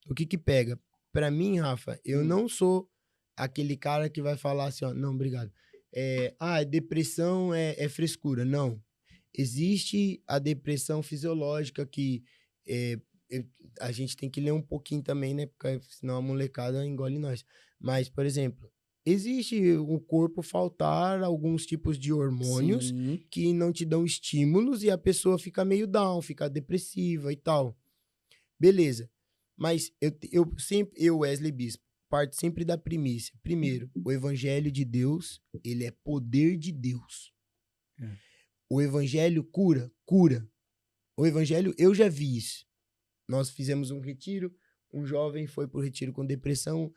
O que pega? Pra mim, Rafa, eu não sou aquele cara que vai falar assim, ó, não, obrigado. Depressão é frescura. Não. Existe a depressão fisiológica que a gente tem que ler um pouquinho também, né? Porque senão a molecada engole nós. Mas, por exemplo, existe o corpo faltar alguns tipos de hormônios Sim. que não te dão estímulos e a pessoa fica meio down, fica depressiva e tal. Beleza. Mas eu, Wesley Bispo, parto sempre da primícia. Primeiro, o evangelho de Deus, ele é poder de Deus. O evangelho cura. O evangelho, eu já vi isso. Nós fizemos um retiro, um jovem foi pro retiro com depressão.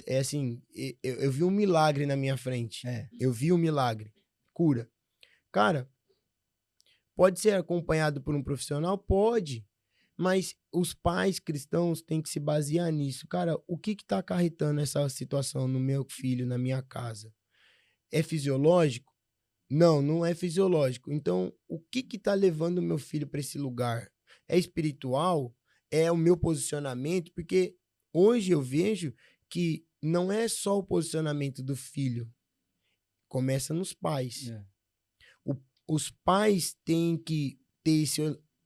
É assim, eu vi um milagre na minha frente. Eu vi um milagre. Cura. Cara, pode ser acompanhado por um profissional? Pode. Mas os pais cristãos têm que se basear nisso. Cara, o que tá acarretando essa situação no meu filho, na minha casa? É fisiológico? Não, não é fisiológico. Então, o que tá levando o meu filho para esse lugar? É espiritual? É o meu posicionamento? Porque hoje eu vejo que não é só o posicionamento do filho. Começa nos pais. Os pais têm que ter esse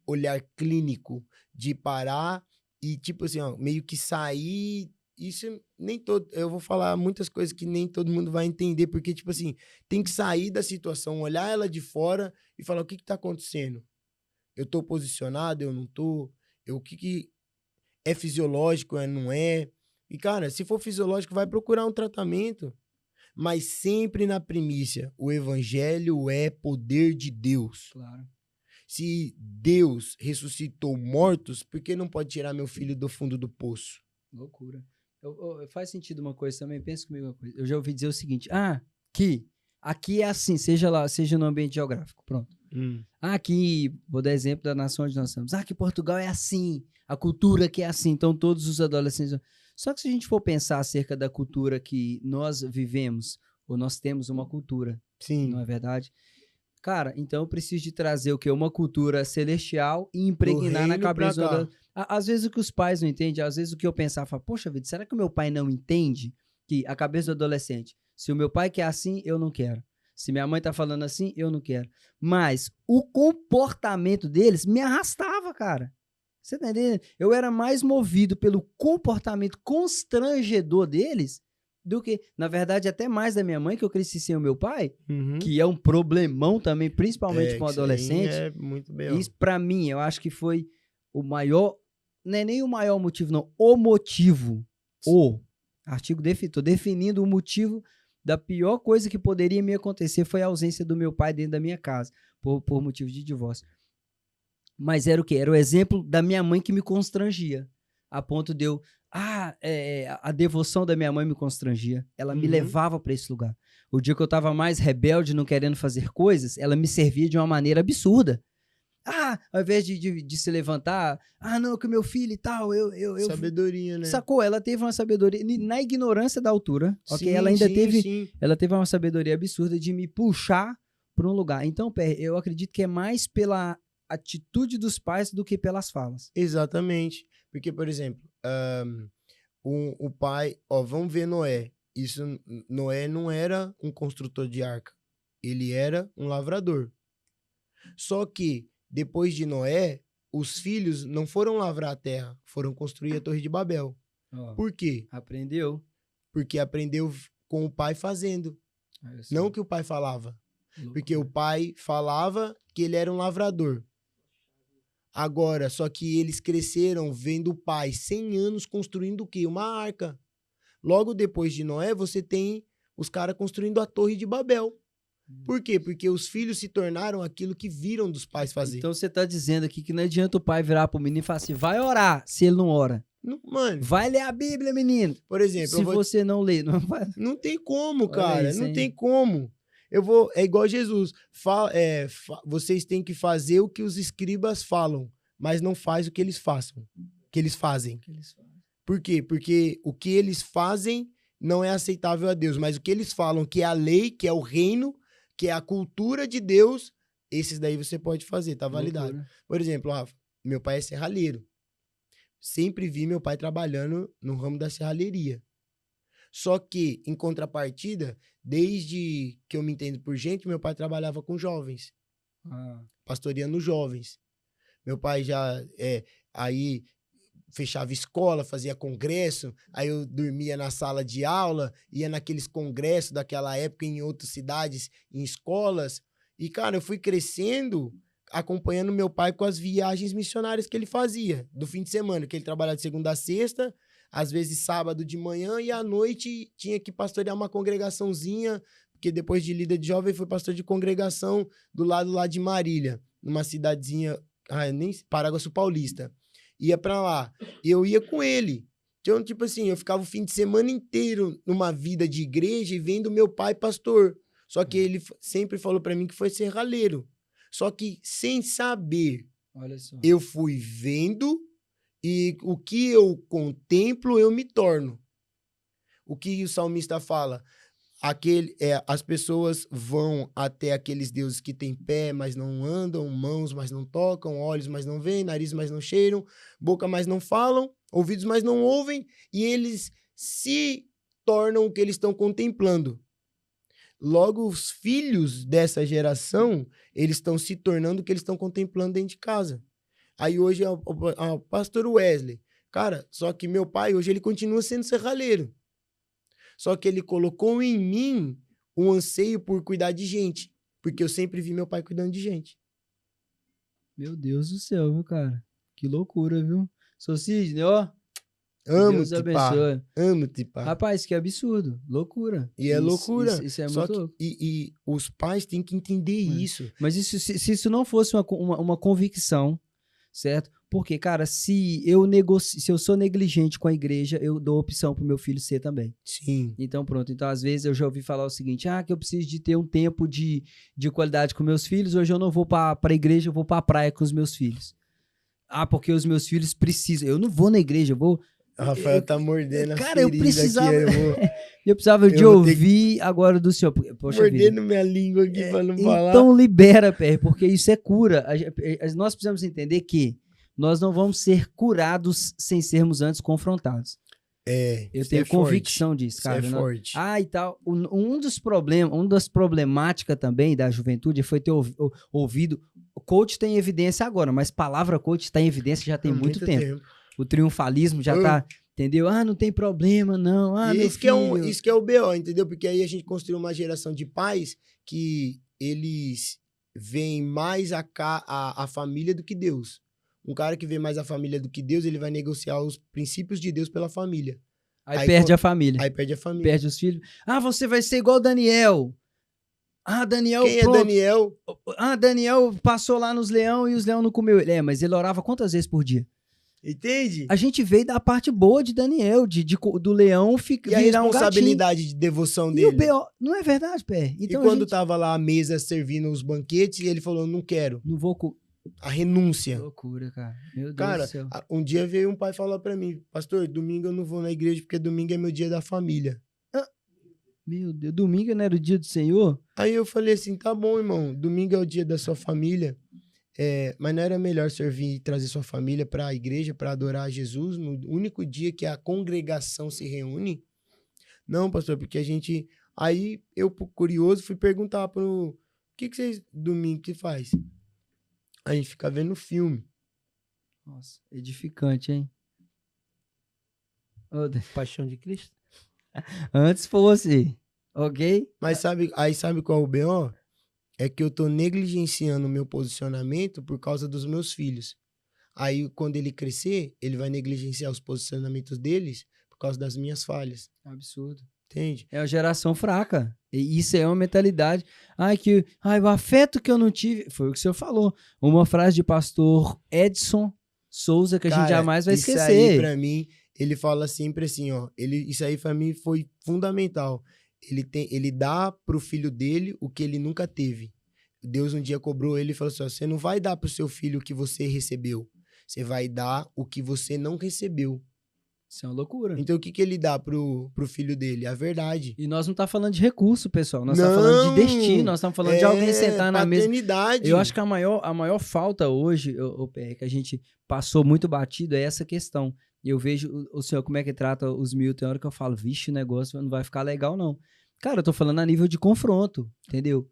olhar clínico de parar e, tipo assim, ó, meio que sair. Isso nem todo. Eu vou falar muitas coisas que nem todo mundo vai entender, porque, tipo assim, tem que sair da situação, olhar ela de fora e falar: o que tá acontecendo? Eu tô posicionado, eu não tô? O que é fisiológico, não é? E, cara, se for fisiológico, vai procurar um tratamento. Mas sempre na primícia, o evangelho é poder de Deus. Claro. Se Deus ressuscitou mortos, por que não pode tirar meu filho do fundo do poço? Loucura. Faz sentido uma coisa também, pensa comigo uma coisa. Eu já ouvi dizer o seguinte, aqui é assim, seja no ambiente geográfico, pronto. Aqui, vou dar exemplo da nação onde nós estamos. Que Portugal é assim, a cultura que é assim, então todos os adolescentes... Só que se a gente for pensar acerca da cultura que nós vivemos, ou nós temos uma cultura, Sim. Não é verdade? Cara, então eu preciso de trazer o quê? Uma cultura celestial e impregnar na cabeça. Às vezes o que os pais não entendem, às vezes o que eu pensava, falo, poxa vida, será que o meu pai não entende que a cabeça do adolescente, se o meu pai quer assim, eu não quero. Se minha mãe tá falando assim, eu não quero. Mas o comportamento deles me arrastava, cara. Você tá entendendo? Eu era mais movido pelo comportamento constrangedor deles do que, na verdade, até mais da minha mãe, que eu cresci sem o meu pai, que é um problemão também, principalmente com adolescente. É muito bem. Isso, pra mim, eu acho que foi o maior, não é nem o maior motivo, não, o motivo. Tô definindo o motivo da pior coisa que poderia me acontecer foi a ausência do meu pai dentro da minha casa, por motivo de divórcio. Mas era o quê? Era o exemplo da minha mãe que me constrangia, a ponto de eu... a devoção da minha mãe me constrangia. Ela me levava para esse lugar. O dia que eu tava mais rebelde, não querendo fazer coisas, ela me servia de uma maneira absurda. Ao invés de se levantar, não, que o meu filho e tal, sabedoria, né? Sacou? Ela teve uma sabedoria, na ignorância da altura, ok? Ela teve uma sabedoria absurda de me puxar para um lugar. Então, eu acredito que é mais pela atitude dos pais do que pelas falas. Exatamente. Porque, por exemplo, o pai... vamos ver Noé. Noé não era um construtor de arca. Ele era um lavrador. Só que, depois de Noé, os filhos não foram lavrar a terra, foram construir a Torre de Babel. Por quê? Aprendeu. Porque aprendeu com o pai fazendo. Não que o pai falava. Porque o pai falava que ele era um lavrador. Agora, só que eles cresceram vendo o pai 100 anos construindo o quê? Uma arca. Logo depois de Noé, você tem os caras construindo a Torre de Babel. Por quê? Porque os filhos se tornaram aquilo que viram dos pais fazer. Então você tá dizendo aqui que não adianta o pai virar pro menino e falar assim, vai orar, se ele não ora. Mano, vai ler a Bíblia, menino. Por exemplo, se você não lê, não vai. Não tem como, cara. Não tem como. É igual Jesus. Vocês têm que fazer o que os escribas falam, mas não faz o que eles fazem. Por quê? Porque o que eles fazem não é aceitável a Deus, mas o que eles falam, que é a lei, que é o reino, que é a cultura de Deus, esses daí você pode fazer, tá validado. Loucura. Por exemplo, Rafa, meu pai é serralheiro. Sempre vi meu pai trabalhando no ramo da serralheria. Só que, em contrapartida, desde que eu me entendo por gente, meu pai trabalhava com jovens. Pastoreando jovens. Meu pai já... Aí, fechava escola, fazia congresso, aí eu dormia na sala de aula, ia naqueles congressos daquela época em outras cidades, em escolas. E, cara, eu fui crescendo acompanhando meu pai com as viagens missionárias que ele fazia, do fim de semana, que ele trabalhava de segunda a sexta, às vezes sábado de manhã, e à noite tinha que pastorear uma congregaçãozinha, porque depois de líder de jovem foi pastor de congregação do lado lá de Marília, numa cidadezinha, nem Paraguaçu Paulista. Ia pra lá. E eu ia com ele. Então, tipo assim, eu ficava o fim de semana inteiro numa vida de igreja e vendo meu pai pastor. Só que ele sempre falou pra mim que foi serralheiro. Só que sem saber, Olha só. eu fui vendo e o que eu contemplo, eu me torno. O que o salmista fala? As pessoas vão até aqueles deuses que têm pé, mas não andam, mãos, mas não tocam, olhos, mas não veem, nariz, mas não cheiram, boca, mas não falam, ouvidos, mas não ouvem, e eles se tornam o que eles estão contemplando. Logo, os filhos dessa geração, eles estão se tornando o que eles estão contemplando dentro de casa. Aí hoje é o pastor Wesley. Cara, só que meu pai hoje ele continua sendo serralheiro. Só que ele colocou em mim um anseio por cuidar de gente. Porque eu sempre vi meu pai cuidando de gente. Meu Deus do céu, viu, cara? Que loucura, viu? Socide, ó. Deus Amo-te, pá. abençoe. Amo-te, pá. Rapaz, que absurdo. Loucura. E é loucura. Isso é Só muito que, louco. e os pais têm que entender isso. Mas isso, se isso não fosse uma convicção, certo? Porque, cara, se eu sou negligente com a igreja, eu dou opção pro meu filho ser também. Sim. Então, pronto. Então, às vezes, eu já ouvi falar o seguinte, que eu preciso de ter um tempo de qualidade com meus filhos, hoje eu não vou pra igreja, eu vou pra praia com os meus filhos. Porque os meus filhos precisam. Eu não vou na igreja, eu vou... O Rafael tá mordendo a cara, eu precisava... aqui. Eu precisava de ouvir agora do senhor. Poxa mordendo vida. minha língua aqui pra não falar. Então libera, PR, porque isso é cura. Nós precisamos entender que nós não vamos ser curados sem sermos antes confrontados. Eu tenho convicção disso, cara. Isso é forte. E tal. Um dos problemas, uma das problemáticas também da juventude foi ter ouvido. O coach tem evidência agora, mas palavra coach está em evidência já tem muito tempo. O triunfalismo já tá, entendeu? Não tem problema, não. Isso que é o BO, entendeu? Porque aí a gente construiu uma geração de pais que eles veem mais a família do que Deus. Um cara que vê mais a família do que Deus, ele vai negociar os princípios de Deus pela família. Aí perde a família. Aí perde a família. Perde os filhos. Você vai ser igual Daniel. Daniel, quem pronto. É Daniel? Daniel passou lá nos leão e os leão não comeu ele. Mas ele orava quantas vezes por dia? Entende? A gente veio da parte boa de Daniel, do leão e a responsabilidade de devoção dele. E o B.O. Não é verdade, Pé? Então, e quando tava lá a mesa servindo os banquetes, ele falou, não quero. Não vou... A renúncia. Que loucura, cara. Meu Deus cara, do céu. Um dia veio um pai falar pra mim, pastor, domingo eu não vou na igreja porque domingo é meu dia da família. Meu Deus, domingo não era o dia do Senhor? Aí eu falei assim, tá bom, irmão, domingo é o dia da sua família, mas não era melhor servir e trazer sua família para a igreja, para adorar a Jesus, no único dia que a congregação se reúne? Não, pastor, porque a gente... Aí eu, curioso, fui perguntar o que vocês domingo que faz? A gente fica vendo filme. Nossa, edificante, hein? Paixão de Cristo? Antes fosse, ok? Mas sabe qual é o B.O.? É que eu tô negligenciando o meu posicionamento por causa dos meus filhos. Aí, quando ele crescer, ele vai negligenciar os posicionamentos deles por causa das minhas falhas. Absurdo. Entende? É uma geração fraca. E isso é uma mentalidade. O afeto que eu não tive... Foi o que o senhor falou. Uma frase de pastor Edson Souza que a gente jamais vai esquecer. Isso aí, pra mim, ele fala sempre assim, ó. Isso aí, pra mim, foi fundamental. Ele dá pro filho dele o que ele nunca teve. Deus um dia cobrou ele e falou assim, ó, você não vai dar pro seu filho o que você recebeu. Você vai dar o que você não recebeu. Isso é uma loucura. Então, o que ele dá pro filho dele? A verdade. E nós não estamos falando de recurso, pessoal. Nós estamos falando de destino. Nós estamos falando de alguém sentar na mesa. Eu acho que a maior falta hoje, que a gente passou muito batido, é essa questão. Eu vejo o senhor como é que trata os mil, tem hora que eu falo, vixe, o negócio não vai ficar legal, não. Cara, eu tô falando a nível de confronto, entendeu?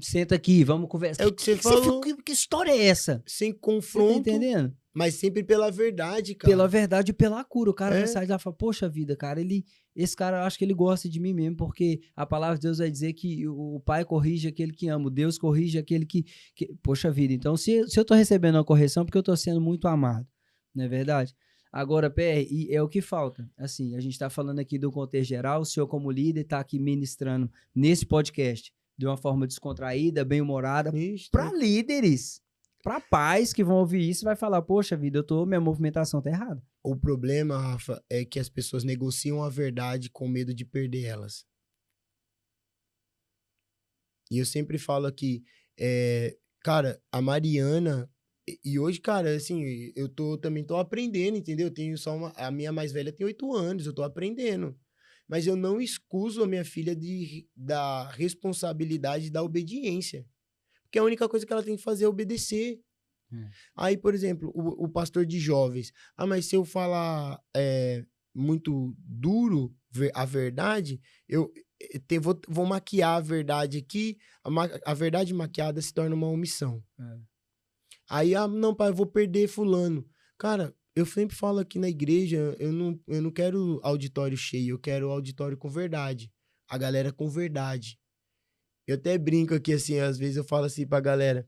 Senta aqui, vamos conversar. É o que você falou. Que história é essa? Sem confronto. Você tá entendendo? Mas sempre pela verdade, cara. Pela verdade e pela cura. O cara vai É. sair lá e fala, poxa vida, cara, esse cara, eu acho que ele gosta de mim mesmo, porque a palavra de Deus vai dizer que o pai corrige aquele que ama, o Deus corrige aquele que... Poxa vida, então se eu tô recebendo uma correção, é porque eu tô sendo muito amado, não é verdade? Agora, PR, e é o que falta. Assim, a gente tá falando aqui do contexto geral, o senhor como líder tá aqui ministrando nesse podcast de uma forma descontraída, bem-humorada, Ixi, para líderes, para pais que vão ouvir isso e vai falar, poxa vida, minha movimentação tá errada. O problema, Rafa, é que as pessoas negociam a verdade com medo de perder elas. E eu sempre falo aqui, cara, a Mariana, e hoje, cara, assim, eu também tô aprendendo, entendeu? Eu tenho a minha mais velha tem 8 anos, eu tô aprendendo. Mas eu não excuso a minha filha da responsabilidade da obediência. Porque a única coisa que ela tem que fazer é obedecer. Aí, por exemplo, o pastor de jovens. Ah, mas se eu falar muito duro a verdade, vou maquiar a verdade aqui. A verdade maquiada se torna uma omissão. Aí, não, pai, eu vou perder fulano. Cara, eu sempre falo aqui na igreja, eu não quero auditório cheio, eu quero auditório com verdade. A galera com verdade. Eu até brinco aqui, assim, às vezes eu falo assim pra galera,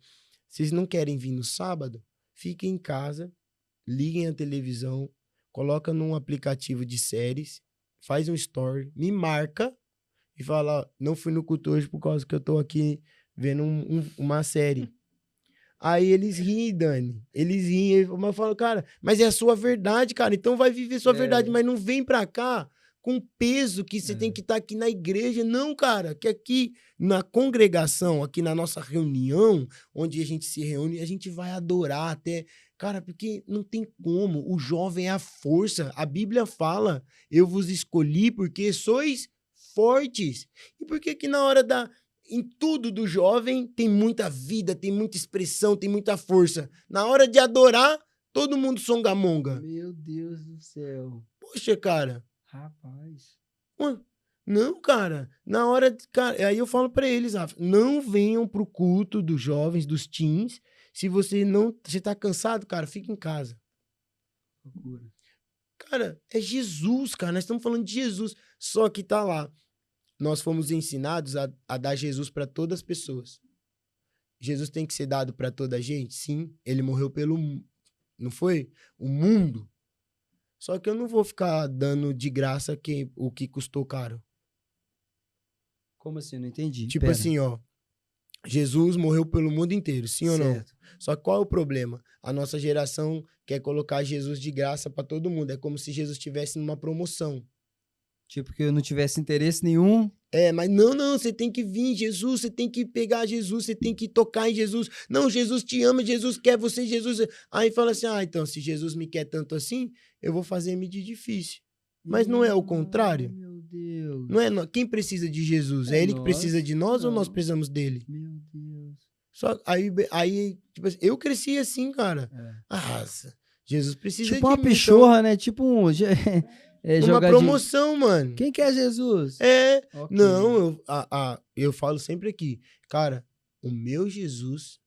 vocês não querem vir no sábado? Fiquem em casa, liguem a televisão, coloca num aplicativo de séries, faz um story, me marca e fala, ó, não fui no culto hoje por causa que eu tô aqui vendo uma série. Aí eles riem, Dani. Eles riem, mas eu falo, cara, mas é a sua verdade, cara. Então vai viver sua verdade, mas não vem pra cá com peso que você tem que estar aqui na igreja. Não, cara, que aqui na congregação, aqui na nossa reunião, onde a gente se reúne, a gente vai adorar até... Cara, porque não tem como. O jovem é a força. A Bíblia fala, eu vos escolhi porque sois fortes. E por que na hora em tudo do jovem tem muita vida, tem muita expressão, tem muita força. Na hora de adorar, todo mundo songamonga. Meu Deus do céu. Poxa, cara. Rapaz. Não, cara. Na hora... Cara, aí eu falo pra eles, Rafa, não venham pro culto dos jovens, dos teens. Se você tá cansado, cara, fica em casa. Loucura. Cara, é Jesus, cara. Nós estamos falando de Jesus. Só que tá lá. Nós fomos ensinados a dar Jesus para todas as pessoas. Jesus tem que ser dado para toda a gente? Sim. Ele morreu não foi? O mundo. Só que eu não vou ficar dando de graça o que custou caro. Como assim? Não entendi. Tipo assim, ó. Jesus morreu pelo mundo inteiro, sim ou não? Só que qual é o problema? A nossa geração quer colocar Jesus de graça para todo mundo. É como se Jesus estivesse numa promoção. Tipo, que eu não tivesse interesse nenhum. Mas não, você tem que vir, Jesus, você tem que pegar Jesus, você tem que tocar em Jesus. Não, Jesus te ama, Jesus quer você, Jesus... Aí fala assim, então, se Jesus me quer tanto assim, eu vou fazer medir difícil. Mas não é o contrário? Meu Deus. Não é quem precisa de Jesus? É ele que precisa de nós ou nós precisamos dele? Meu Deus. Só aí tipo assim, eu cresci assim, cara. Jesus precisa de mim. Tipo uma pichorra, né? Tipo uma promoção, mano. Quem quer Jesus? Okay. Não, eu falo sempre aqui, cara, o meu Jesus,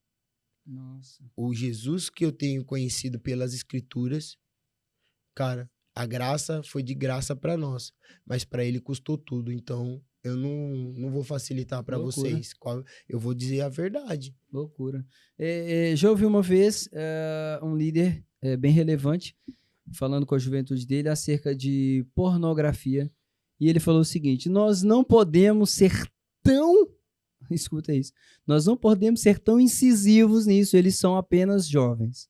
o Jesus que eu tenho conhecido pelas escrituras, cara, a graça foi de graça para nós, mas para ele custou tudo, então eu não vou facilitar para vocês, eu vou dizer a verdade. Loucura. Já ouvi uma vez um líder bem relevante falando com a juventude dele acerca de pornografia. E ele falou o seguinte, nós não podemos ser tão... Escuta isso. Nós não podemos ser tão incisivos nisso, eles são apenas jovens.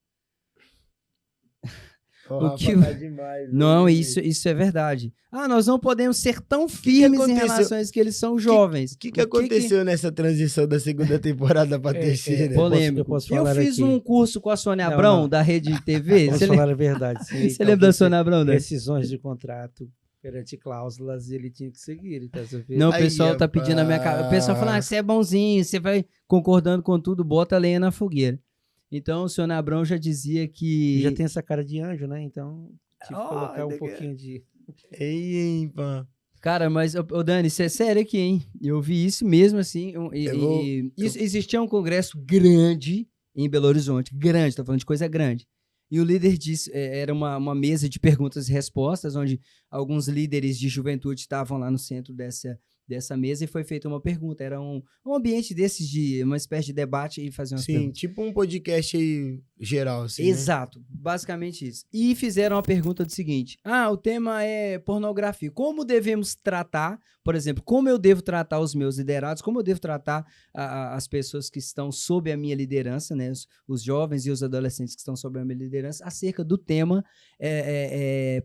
Tá demais, não, isso é verdade. Nós não podemos ser tão firmes em relação a isso, que eles são jovens. O que aconteceu nessa transição da segunda temporada para a terceira? Polêmico. Eu fiz um curso com a Sônia Abrão, da Rede TV. Posso falar a verdade. Sim, você lembra da Sônia Abrão? Decisões de contrato perante cláusulas, ele tinha que seguir. Tá? Não, o pessoal tá pedindo a minha cara. O pessoal falando, você é bonzinho, você vai concordando com tudo, bota a lenha na fogueira. Então, o senhor Abrão já dizia que... Já tem essa cara de anjo, né? Então, tive que colocar um pouquinho de... pá. Cara, mas, Dani, isso é sério aqui, hein? Eu vi isso mesmo, assim. Existia um congresso grande em Belo Horizonte. Grande, tô falando de coisa grande. E o líder disse, era uma mesa de perguntas e respostas, onde alguns líderes de juventude estavam lá no centro dessa mesa e foi feita uma pergunta. Era um ambiente desses de uma espécie de debate e fazer umas Sim, perguntas. tipo um podcast aí geral, assim, né? Exato, basicamente isso. E fizeram a pergunta do seguinte: o tema é pornografia. Como devemos tratar, por exemplo, como eu devo tratar os meus liderados, como eu devo tratar as pessoas que estão sob a minha liderança, né? Os jovens e os adolescentes que estão sob a minha liderança, acerca do tema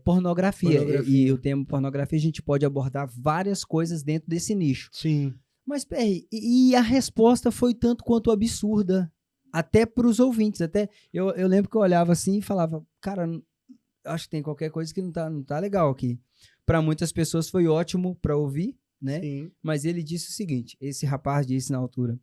pornografia. E o tema pornografia a gente pode abordar várias coisas dentro desse nicho. Sim. Mas, Perry, e a resposta foi tanto quanto absurda. Até para os ouvintes, eu lembro que eu olhava assim e falava, cara, acho que tem qualquer coisa que não tá legal aqui. Para muitas pessoas foi ótimo para ouvir, né? Sim. Mas ele disse o seguinte, esse rapaz disse na altura,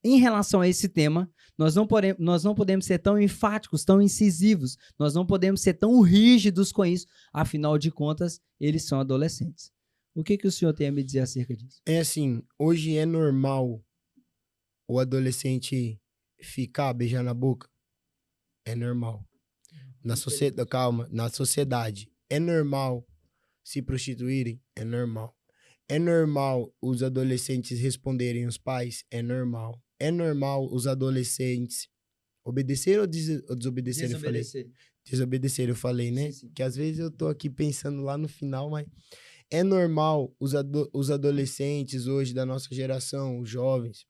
em relação a esse tema, nós não podemos ser tão enfáticos, tão incisivos, nós não podemos ser tão rígidos com isso, afinal de contas, eles são adolescentes. O que o senhor tem a me dizer acerca disso? É assim, hoje é normal o adolescente ficar beijando na boca? É normal. Na sociedade, calma, na sociedade. É normal se prostituírem? É normal. É normal os adolescentes responderem os pais? É normal. É normal os adolescentes obedecer ou desobedecer? Desobedecer, eu falei, né? Sim. Que às vezes eu tô aqui pensando lá no final, mas é normal os adolescentes hoje da nossa geração, os jovens,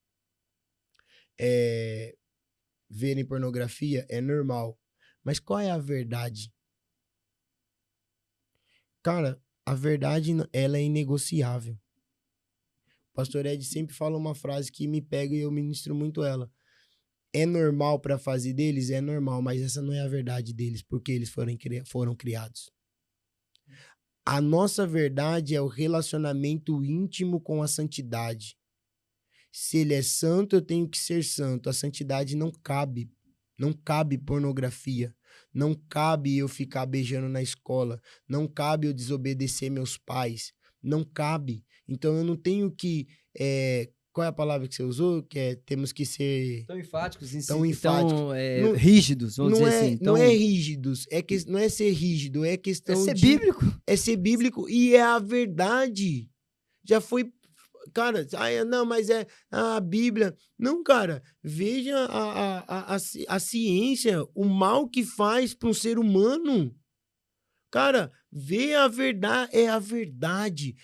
verem pornografia? É normal. Mas qual é a verdade? Cara, a verdade, ela é inegociável. O pastor Ed sempre fala uma frase que me pega e eu ministro muito ela. É normal para a fase deles? É normal, mas essa não é a verdade deles, porque eles foram criados. A nossa verdade é o relacionamento íntimo com a santidade. Se ele é santo, eu tenho que ser santo. A santidade não cabe. Não cabe pornografia. Não cabe eu ficar beijando na escola. Não cabe eu desobedecer meus pais. Não cabe. Então eu não tenho que... qual é a palavra que você usou? Temos que ser... Tão enfáticos, tão rígidos, vamos dizer assim. Não é rígidos. Não é ser rígido. É questão de... É ser bíblico. É ser bíblico e é a verdade. Já foi... Cara, não, mas é a Bíblia. Não, cara, veja a ciência, o mal que faz para um ser humano. Cara, vê a verdade, é a verdade.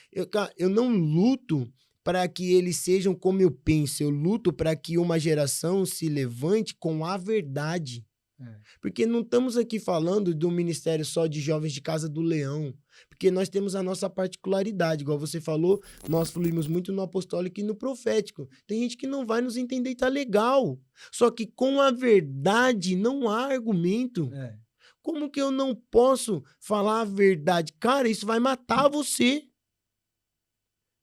Eu não luto para que eles sejam como eu penso, eu luto para que uma geração se levante com a verdade. Porque não estamos aqui falando de um ministério só de jovens de Casa do Leão, porque nós temos a nossa particularidade, igual você falou, nós fluímos muito no apostólico e no profético. Tem gente que não vai nos entender e tá legal, só que com a verdade não há argumento. Como que eu não posso falar a verdade? Cara, isso vai matar você.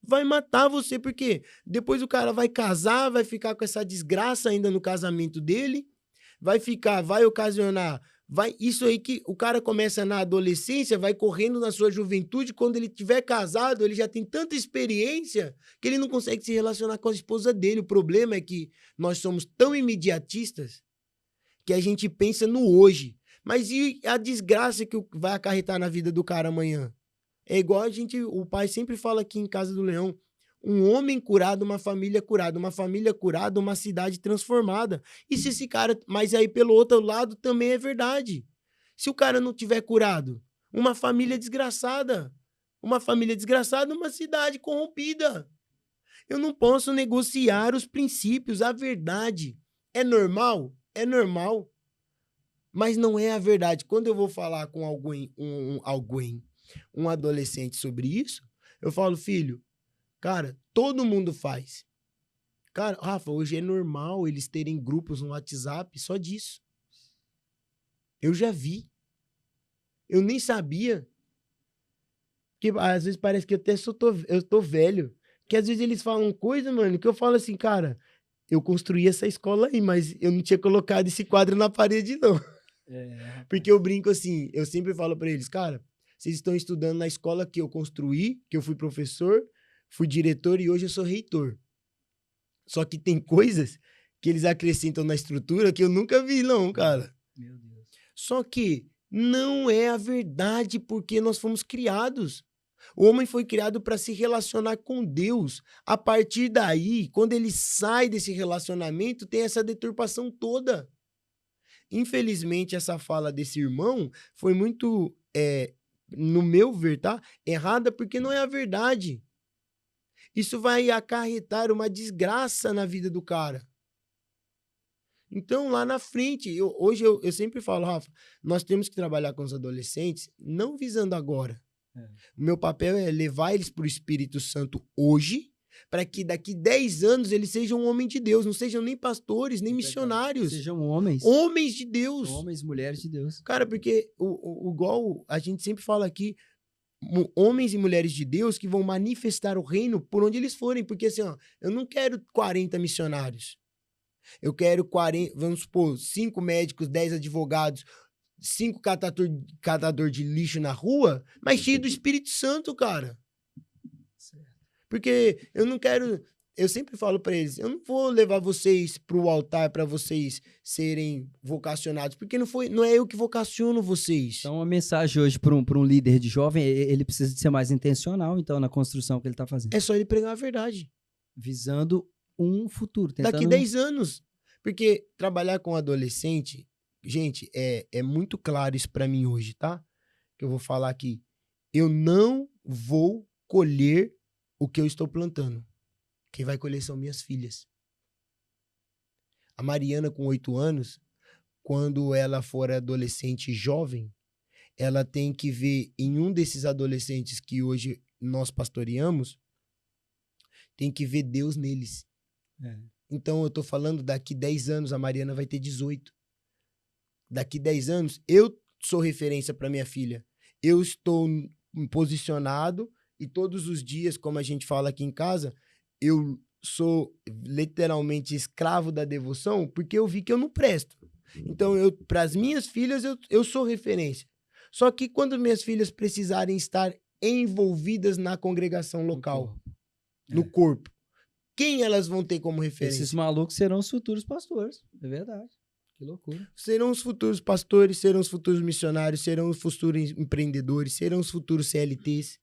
Vai matar você, porque depois o cara vai casar, vai ficar com essa desgraça ainda no casamento dele, vai ocasionar, isso aí que o cara começa na adolescência, vai correndo na sua juventude, quando ele tiver casado, ele já tem tanta experiência que ele não consegue se relacionar com a esposa dele. O problema é que nós somos tão imediatistas que a gente pensa no hoje. Mas e a desgraça que vai acarretar na vida do cara amanhã? É igual o pai sempre fala aqui em Casa do Leão, um homem curado, uma família curada, uma cidade transformada. E se esse cara... Mas aí, pelo outro lado, também é verdade. Se o cara não tiver curado, uma família desgraçada. Uma cidade corrompida. Eu não posso negociar os princípios, a verdade. É normal? É normal. Mas não é a verdade. Quando eu vou falar com um adolescente sobre isso, eu falo, filho, cara, todo mundo faz. Cara, Rafa, hoje é normal eles terem grupos no WhatsApp só disso. Eu já vi. Eu nem sabia. Porque às vezes parece que eu tô velho. Que às vezes eles falam coisa, mano, que eu falo assim, cara, eu construí essa escola aí, mas eu não tinha colocado esse quadro na parede, não. Porque eu brinco assim, eu sempre falo pra eles, cara, vocês estão estudando na escola que eu construí, que eu fui professor, fui diretor e hoje eu sou reitor. Só que tem coisas que eles acrescentam na estrutura que eu nunca vi, não, cara. Meu Deus. Só que não é a verdade porque nós fomos criados. O homem foi criado para se relacionar com Deus. A partir daí, quando ele sai desse relacionamento, tem essa deturpação toda. Infelizmente, essa fala desse irmão foi muito, no meu ver, tá? Errada porque não é a verdade. Isso vai acarretar uma desgraça na vida do cara. Então, lá na frente, hoje eu sempre falo, Rafa, nós temos que trabalhar com os adolescentes, não visando agora. O meu papel é levar eles para o Espírito Santo hoje, para que daqui 10 anos eles sejam um homem de Deus, não sejam nem pastores, nem missionários. Sejam homens. Homens de Deus. Homens, mulheres de Deus. Cara, porque igual a gente sempre fala aqui, homens e mulheres de Deus que vão manifestar o reino por onde eles forem. Porque assim, ó, eu não quero 40 missionários. Eu quero 40, vamos supor, 5 médicos, 10 advogados, 5 catador de lixo na rua, mas cheio do Espírito Santo, cara. Porque eu não quero... Eu sempre falo pra eles, eu não vou levar vocês pro altar pra vocês serem vocacionados, porque não é eu que vocaciono vocês. Então, a mensagem hoje para um líder de jovem, ele precisa de ser mais intencional, então, na construção que ele tá fazendo. É só ele pregar a verdade. Visando um futuro. Daqui 10 anos. Porque trabalhar com adolescente, gente, é muito claro isso pra mim hoje, tá? Que eu vou falar aqui. Eu não vou colher o que eu estou plantando. Quem vai colher são minhas filhas. A Mariana, com 8 anos, quando ela for adolescente jovem, ela tem que ver em um desses adolescentes que hoje nós pastoreamos, tem que ver Deus neles. Então, eu tô falando, daqui 10 anos, a Mariana vai ter 18. Daqui 10 anos, eu sou referência para minha filha. Eu estou posicionado e todos os dias, como a gente fala aqui em casa, eu sou literalmente escravo da devoção porque eu vi que eu não presto. Então, para as minhas filhas, eu sou referência. Só que quando minhas filhas precisarem estar envolvidas na congregação local, no corpo, quem elas vão ter como referência? Esses malucos serão os futuros pastores. É verdade. Que loucura. Serão os futuros pastores, serão os futuros missionários, serão os futuros empreendedores, serão os futuros CLTs.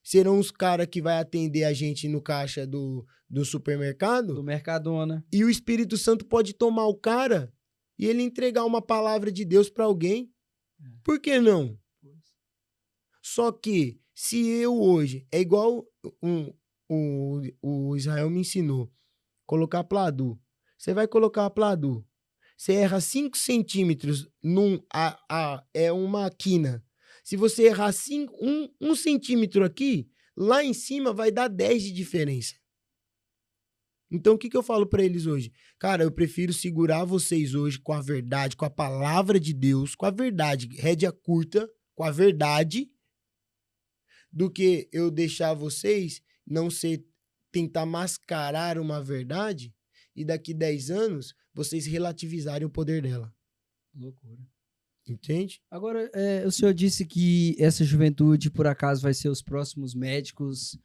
Serão os caras que vai atender a gente no caixa do supermercado. Do Mercadona. E o Espírito Santo pode tomar o cara e ele entregar uma palavra de Deus para alguém. Por que não? Só que, se eu hoje... É igual o Israel me ensinou. Colocar pladu. Você vai colocar a pladu. Você erra 5 centímetros é uma quina. Se você errar 1 centímetro aqui, lá em cima vai dar 10 de diferença. Então, o que eu falo pra eles hoje? Cara, eu prefiro segurar vocês hoje com a verdade, com a palavra de Deus, com a verdade, rédea curta, com a verdade, do que eu deixar vocês tentar mascarar uma verdade e daqui 10 anos vocês relativizarem o poder dela. Loucura. Entende? Agora, o senhor disse que essa juventude, por acaso, vai ser os próximos médicos,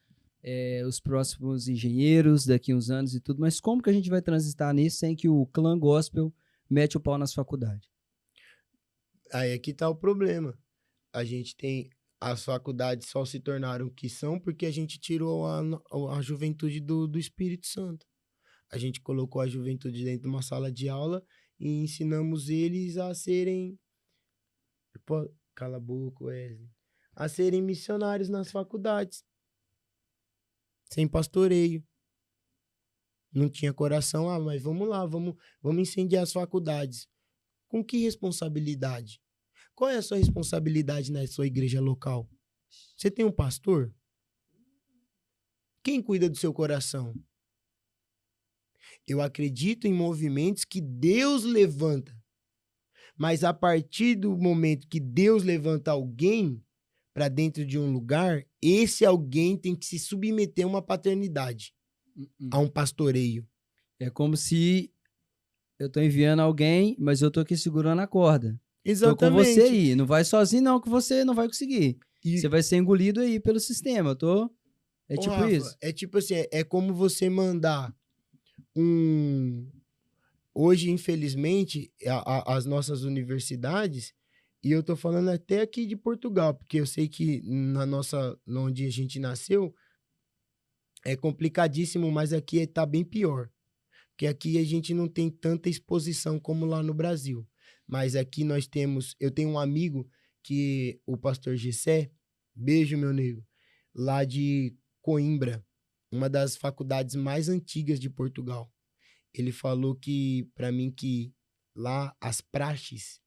os próximos engenheiros daqui uns anos e tudo, mas como que a gente vai transitar nisso sem que o clã gospel mete o pau nas faculdades? Aí aqui tá o problema. A gente tem... As faculdades só se tornaram o que são porque a gente tirou a juventude do Espírito Santo. A gente colocou a juventude dentro de uma sala de aula e ensinamos eles a serem... Cala a boca, Wesley. A serem missionários nas faculdades. Sem pastoreio. Não tinha coração. Mas vamos lá, vamos incendiar as faculdades. Com que responsabilidade? Qual é a sua responsabilidade na sua igreja local? Você tem um pastor? Quem cuida do seu coração? Eu acredito em movimentos que Deus levanta. Mas a partir do momento que Deus levanta alguém para dentro de um lugar, esse alguém tem que se submeter a uma paternidade, a um pastoreio. É como se eu tô enviando alguém, mas eu tô aqui segurando a corda. Exatamente. Tô com você aí. Não vai sozinho não, que você não vai conseguir. Você vai ser engolido aí pelo sistema. É tipo Rafa, isso. É tipo assim, é como você mandar hoje, infelizmente, as nossas universidades, e eu tô falando até aqui de Portugal, porque eu sei que onde a gente nasceu, é complicadíssimo, mas aqui tá bem pior. Porque aqui a gente não tem tanta exposição como lá no Brasil. Mas aqui eu tenho um amigo que, o pastor Gessé, beijo, meu nego, lá de Coimbra, uma das faculdades mais antigas de Portugal. Ele falou para mim que lá as praxes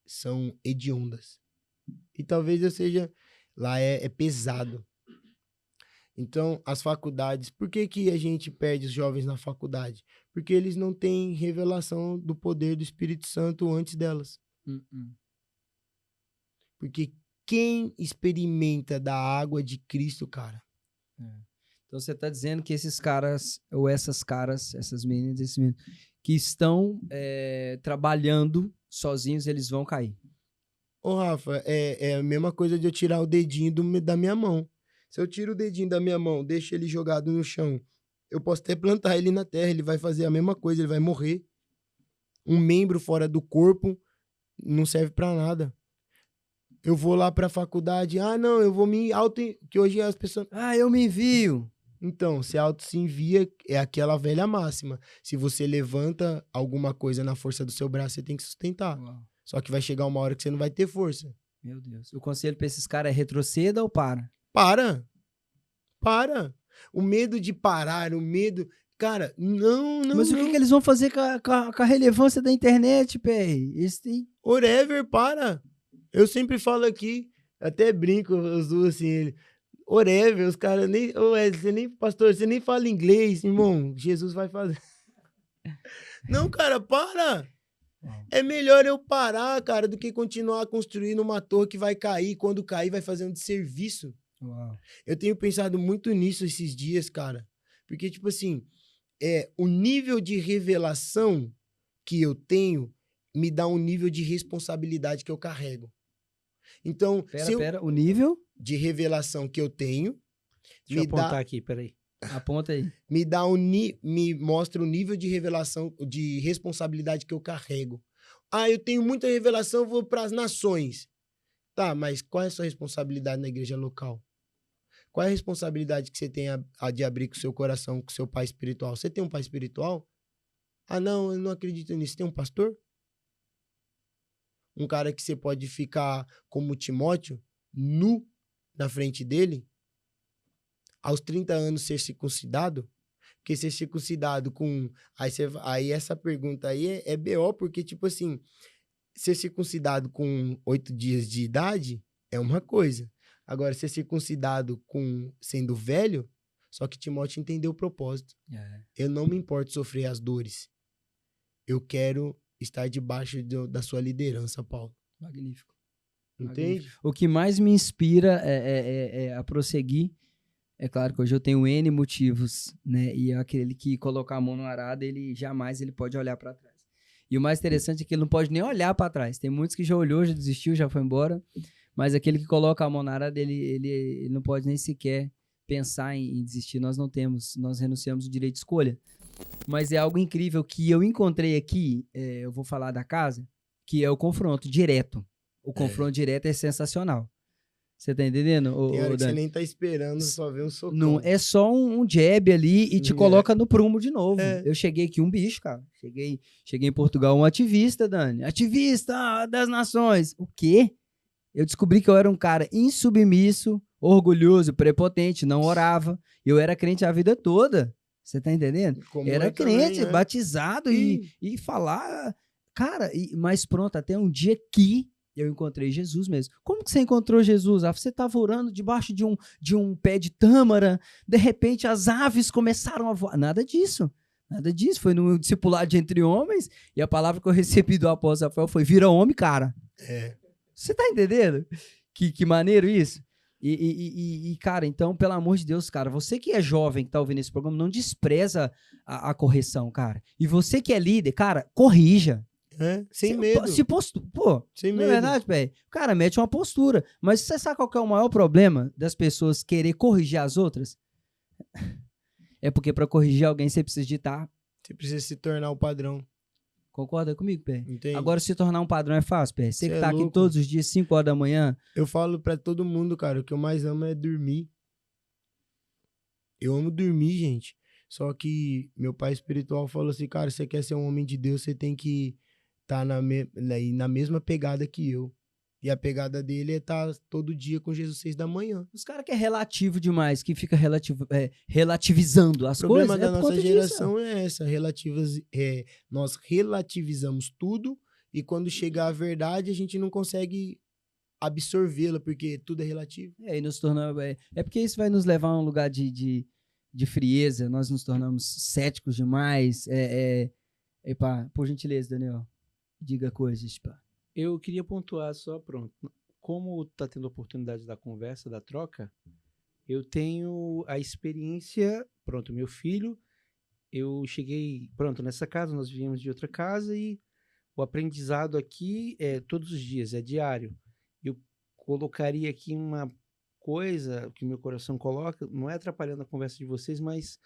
são hediondas. E talvez lá é pesado. Então, as faculdades, por que a gente perde os jovens na faculdade? Porque eles não têm revelação do poder do Espírito Santo antes delas. Porque quem experimenta da água de Cristo, cara? Então você tá dizendo que esses caras, ou essas meninas, esses meninos, que estão trabalhando sozinhos, eles vão cair. Ô, Rafa, é a mesma coisa de eu tirar o dedinho da minha mão. Se eu tiro o dedinho da minha mão, deixo ele jogado no chão, eu posso até plantar ele na terra, ele vai fazer a mesma coisa, ele vai morrer. Um membro fora do corpo não serve pra nada. Eu vou lá pra faculdade, não, eu vou me que hoje as pessoas... eu me envio. Então, se auto se envia, é aquela velha máxima. Se você levanta alguma coisa na força do seu braço, você tem que sustentar. Uau. Só que vai chegar uma hora que você não vai ter força. Meu Deus. O conselho pra esses caras é retroceda ou para? Para. O medo de parar, o medo... Cara, não. Mas o que eles vão fazer com a relevância da internet, Pé? Whatever, para. Eu sempre falo aqui, até brinco, eu uso assim, whatever, os caras nem... Pastor, você nem fala inglês, irmão. Jesus vai fazer. Não, cara, para. É melhor eu parar, cara, do que continuar construindo uma torre que vai cair. Quando cair, vai fazer um desserviço. Uau. Eu tenho pensado muito nisso esses dias, cara. Porque, tipo assim, o nível de revelação que eu tenho me dá um nível de responsabilidade que eu carrego. Então, o nível de revelação que eu tenho... Deixa eu apontar aqui, peraí. Aponta aí. Me mostra o nível de revelação, de responsabilidade que eu carrego. Eu tenho muita revelação, eu vou para as nações. Tá, mas qual é a sua responsabilidade na igreja local? Qual é a responsabilidade que você tem de abrir com o seu coração, com o seu pai espiritual? Você tem um pai espiritual? Não, eu não acredito nisso. Você tem um pastor? Um cara que você pode ficar como Timóteo, nu na frente dele? Aos 30 anos ser circuncidado? Porque ser circuncidado com... Aí essa pergunta aí é BO, porque, tipo assim, ser circuncidado com 8 dias de idade é uma coisa. Agora, ser circuncidado sendo velho, só que Timóteo entendeu o propósito. Eu não me importo sofrer as dores. Eu quero estar debaixo da sua liderança, Paulo. Magnífico. Entende? Magnífico. O que mais me inspira a prosseguir, é claro que hoje eu tenho N motivos, né? E aquele que colocar a mão no arado, ele jamais pode olhar para trás. E o mais interessante é que ele não pode nem olhar para trás. Tem muitos que já olhou, já desistiu, já foi embora. Mas aquele que coloca a mão na arada, ele não pode nem sequer pensar em desistir. Nós renunciamos o direito de escolha. Mas é algo incrível que eu encontrei aqui, eu vou falar da casa, que é o confronto direto. O confronto direto é sensacional. Você tá entendendo? Tem hora que você nem tá esperando, só vê um socão. Não, é só um jab ali e te coloca no prumo de novo. Eu cheguei aqui um bicho, cara. Cheguei em Portugal um ativista, Dani. Ativista das nações. O quê? Eu descobri que eu era um cara insubmisso, orgulhoso, prepotente, não orava. Eu era crente a vida toda. Você tá entendendo? Era crente, também, batizado e falar... Cara, mas pronto, até um dia que eu encontrei Jesus mesmo. Como que você encontrou Jesus? Você estava orando debaixo de um pé de tâmara, de repente as aves começaram a voar. Nada disso. Foi no discipulado de entre homens e a palavra que eu recebi do apóstolo Rafael foi: vira homem, cara. Você tá entendendo? Que maneiro isso? E, cara, então, pelo amor de Deus, cara, você que é jovem, que tá ouvindo esse programa, não despreza a correção, cara. E você que é líder, cara, corrija. Sem medo. Sem medo. Na verdade, velho, cara, mete uma postura. Mas você sabe qual que é o maior problema das pessoas querer corrigir as outras? É porque para corrigir alguém você precisa ditar. Você precisa se tornar o padrão. Concorda comigo, Pé? Entende? Agora, se tornar um padrão é fácil, Pé. Você Cê que é tá aqui louco. todos os dias, 5 horas da manhã. Eu falo pra todo mundo, cara, o que eu mais amo é dormir. Eu amo dormir, gente. Só que meu pai espiritual falou assim, cara, você quer ser um homem de Deus, você tem que estar na mesma pegada que eu. E a pegada dele é estar todo dia com Jesus 6 da manhã. Os caras que é relativo demais, que fica relativizando as O problema coisas. da é por nossa conta disso, geração é essa, nós relativizamos tudo e quando chega a verdade a gente não consegue absorvê-la, porque tudo é relativo. E nos tornamos. É porque isso vai nos levar a um lugar de frieza, nós nos tornamos céticos demais. Pá, por gentileza, Daniel, diga coisas, pá. Eu queria pontuar só, pronto. Como tá tendo a oportunidade da conversa, da troca, eu tenho a experiência, pronto, meu filho, eu cheguei, pronto, nessa casa, nós viemos de outra casa e o aprendizado aqui é todos os dias, é diário. Eu colocaria aqui uma coisa que meu coração coloca, não é atrapalhando a conversa de vocês, mas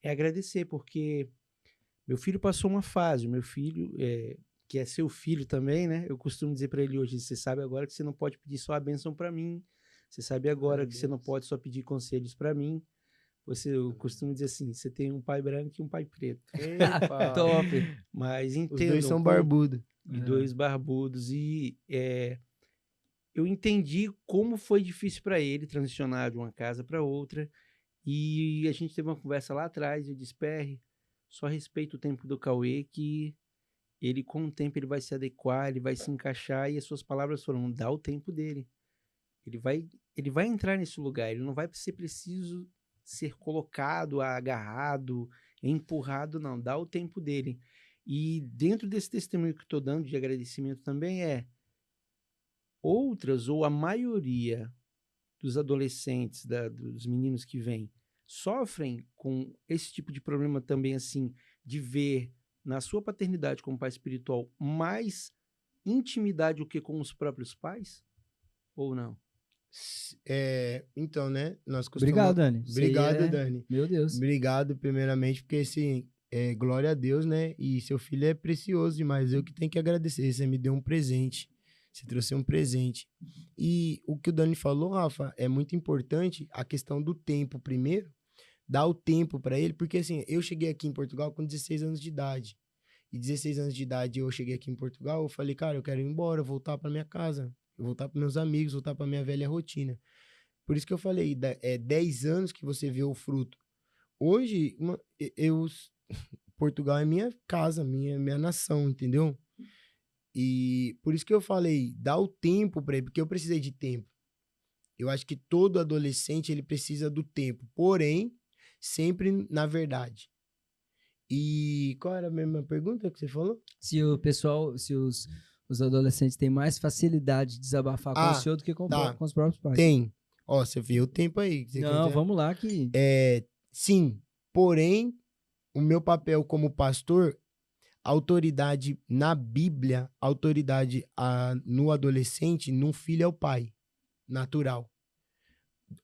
é agradecer, porque meu filho passou uma fase, meu filho, que é seu filho também, né? Eu costumo dizer para ele hoje, você sabe agora que você não pode pedir só a bênção para mim, você sabe agora que você não pode só pedir conselhos para mim. Eu costumo dizer assim, você tem um pai branco e um pai preto. Epa. Top. Os Mas dois entendam, são barbudos. e dois barbudos. E eu entendi como foi difícil para ele transicionar de uma casa para outra. E a gente teve uma conversa lá atrás, eu disse, Perry, só respeita o tempo do Cauê, que ele com o tempo ele vai se adequar, ele vai se encaixar, e as suas palavras foram, dá o tempo dele. Ele vai entrar nesse lugar, ele não vai ser preciso ser colocado, agarrado, empurrado, não, dá o tempo dele. E dentro desse testemunho que eu estou dando de agradecimento também outras, ou a maioria dos adolescentes, dos meninos que vêm, sofrem com esse tipo de problema também, assim, de ver na sua paternidade como pai espiritual mais intimidade do que com os próprios pais? Ou não? Então, né? Nós Obrigado, Dani. Isso aí Obrigado, Dani. Meu Deus. Obrigado, primeiramente, porque assim, glória a Deus, né? E seu filho é precioso demais. Eu que tenho que agradecer. Você me deu um presente. Você trouxe um presente. E o que o Dani falou, Rafa, é muito importante a questão do tempo primeiro. Dar o tempo para ele, porque assim, eu cheguei aqui em Portugal com 16 anos de idade. E 16 anos de idade eu cheguei aqui em Portugal, eu falei, cara, eu quero ir embora, voltar para minha casa, voltar para meus amigos, voltar para minha velha rotina. Por isso que eu falei, 10 anos que você vê o fruto. Hoje, Portugal é minha casa, minha nação, entendeu? E por isso que eu falei, dá o tempo para ele, porque eu precisei de tempo. Eu acho que todo adolescente, ele precisa do tempo, porém, sempre na verdade. E qual era a mesma pergunta que você falou? Se o pessoal, se os adolescentes têm mais facilidade de desabafar com o senhor do que com os próprios pais. Tem. Ó, você viu o tempo aí. Não, vamos lá que... Sim, porém, o meu papel como pastor, autoridade na Bíblia, autoridade no adolescente, num filho é o pai, natural.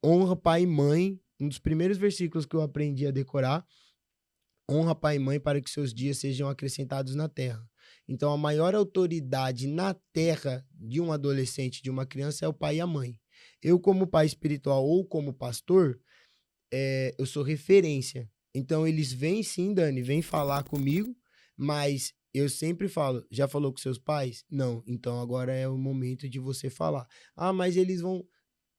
Honra pai e mãe, um dos primeiros versículos que eu aprendi a decorar, honra pai e mãe para que seus dias sejam acrescentados na terra. Então, a maior autoridade na terra de um adolescente, de uma criança, é o pai e a mãe. Eu, como pai espiritual ou como pastor, eu sou referência. Então, eles vêm sim, Dani, vêm falar comigo, mas eu sempre falo, já falou com seus pais? Não, então agora é o momento de você falar. Ah, mas eles vão...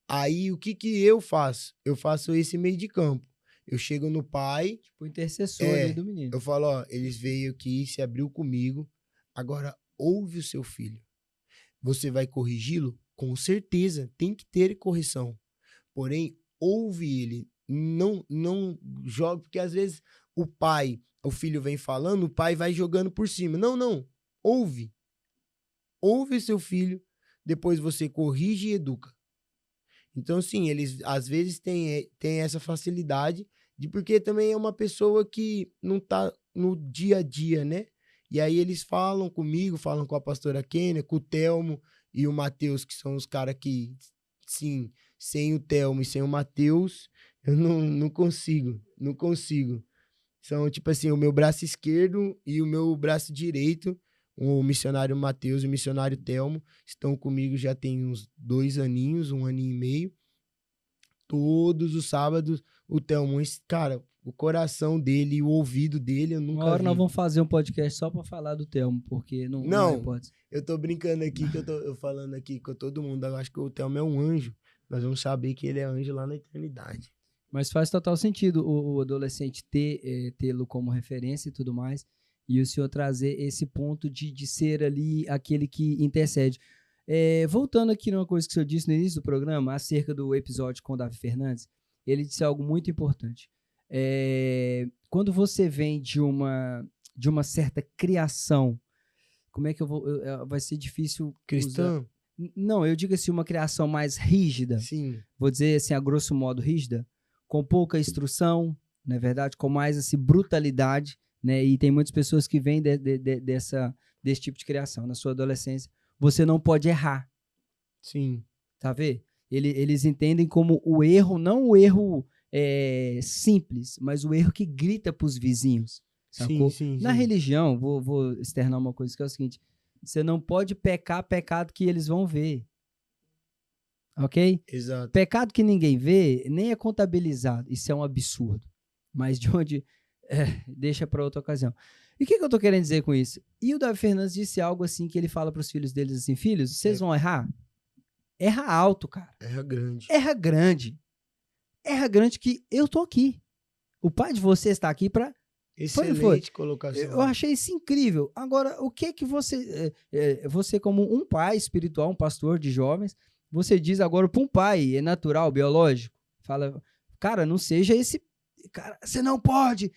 Aí, o que eu faço? Eu faço esse meio de campo. Eu chego no pai... Tipo, intercessor ali do menino. Eu falo, ó, eles veio aqui, se abriu comigo, agora ouve o seu filho. Você vai corrigi-lo? Com certeza, tem que ter correção. Porém, ouve ele, não joga, porque às vezes o filho vem falando, o pai vai jogando por cima. Não, ouve. Ouve seu filho, depois você corrige e educa. Então, sim, eles às vezes têm essa facilidade, porque também é uma pessoa que não tá no dia a dia, né? E aí eles falam comigo, falam com a pastora Kênia, com o Telmo e o Matheus, que são os caras que, sim, sem o Telmo e sem o Matheus, eu não consigo. São, tipo assim, o meu braço esquerdo e o meu braço direito, O missionário Mateus e o missionário Telmo estão comigo já tem uns 2 aninhos, 1 aninho e meio. Todos os sábados, o Telmo, cara, o coração dele e o ouvido dele, eu nunca Uma hora vi. nós vamos fazer um podcast só pra falar do Telmo, porque não Não. pode. Eu tô brincando aqui, que eu falando aqui com todo mundo, eu acho que o Telmo é um anjo. Nós vamos saber que ele é anjo lá na eternidade. Mas faz total sentido o adolescente tê-lo como referência e tudo mais, e o senhor trazer esse ponto de ser ali aquele que intercede. Voltando aqui numa coisa que o senhor disse no início do programa, acerca do episódio com o Davi Fernandes, ele disse algo muito importante. Quando você vem de uma certa criação, como é que vai ser difícil Cristão? Não, eu digo assim, uma criação mais rígida. Sim. Vou dizer assim, a grosso modo rígida, com pouca instrução, não é verdade? Com mais assim, brutalidade, né? E tem muitas pessoas que vêm desse tipo de criação. Na sua adolescência, você não pode errar. Sim. Tá vendo? Eles entendem como o erro, não o erro simples, mas o erro que grita pros vizinhos. Sacou? Sim. Na religião, vou externar uma coisa que é o seguinte: você não pode pecar pecado que eles vão ver. Ok? Exato. Pecado que ninguém vê nem é contabilizado. Isso é um absurdo. Mas de onde... deixa para outra ocasião. E o que eu tô querendo dizer com isso? E o Davi Fernandes disse algo assim, que ele fala para os filhos deles assim: filhos, vocês vão errar? Erra alto, cara. Erra grande. Erra grande. Erra grande que eu tô aqui. O pai de vocês está aqui para... Excelente colocação. Eu achei isso incrível. Agora, o que você... você como um pai espiritual, um pastor de jovens, você diz agora para um pai, é natural, biológico, fala, cara, não seja esse... Cara, você não pode.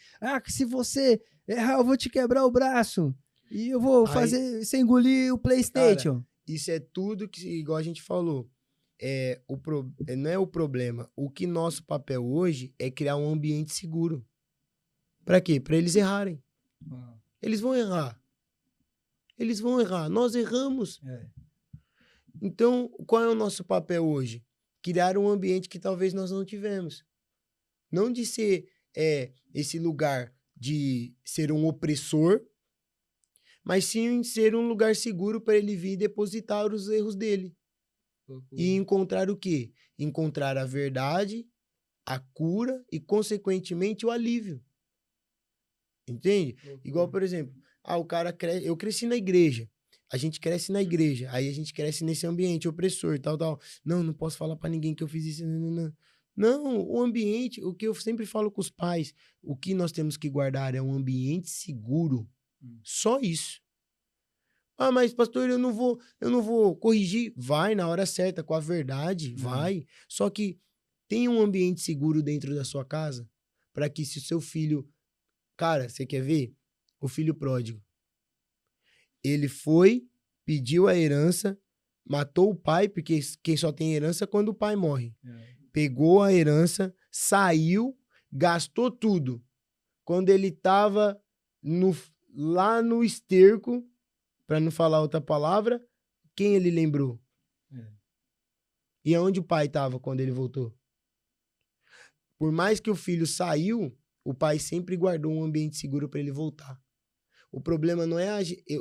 Que se você errar, eu vou te quebrar o braço. E eu vou fazer você engolir o PlayStation. Cara, isso é tudo que, igual a gente falou, não é o problema. O que nosso papel hoje é criar um ambiente seguro. Pra quê? Pra eles errarem. Eles vão errar. Eles vão errar. Nós erramos. Então, qual é o nosso papel hoje? Criar um ambiente que talvez nós não tivemos. Não de ser esse lugar de ser um opressor, mas sim ser um lugar seguro para ele vir depositar os erros dele. E encontrar o quê? Encontrar a verdade, a cura e, consequentemente, o alívio. Entende? Igual, por exemplo, o cara cresce... Eu cresci na igreja. A gente cresce na igreja. Aí a gente cresce nesse ambiente opressor, tal. Não posso falar pra ninguém que eu fiz isso. Não, o ambiente... O que eu sempre falo com os pais, o que nós temos que guardar é um ambiente seguro. Só isso. Mas pastor, eu não vou corrigir. Vai na hora certa, com a verdade, vai. Só que tem um ambiente seguro dentro da sua casa para que se o seu filho... Cara, você quer ver? O filho pródigo. Ele foi, pediu a herança, matou o pai, porque quem só tem herança é quando o pai morre. Pegou a herança, saiu, gastou tudo. Quando ele tava lá no esterco, para não falar outra palavra, quem ele lembrou? E aonde o pai estava quando ele voltou? Por mais que o filho saiu, o pai sempre guardou um ambiente seguro para ele voltar. O problema não é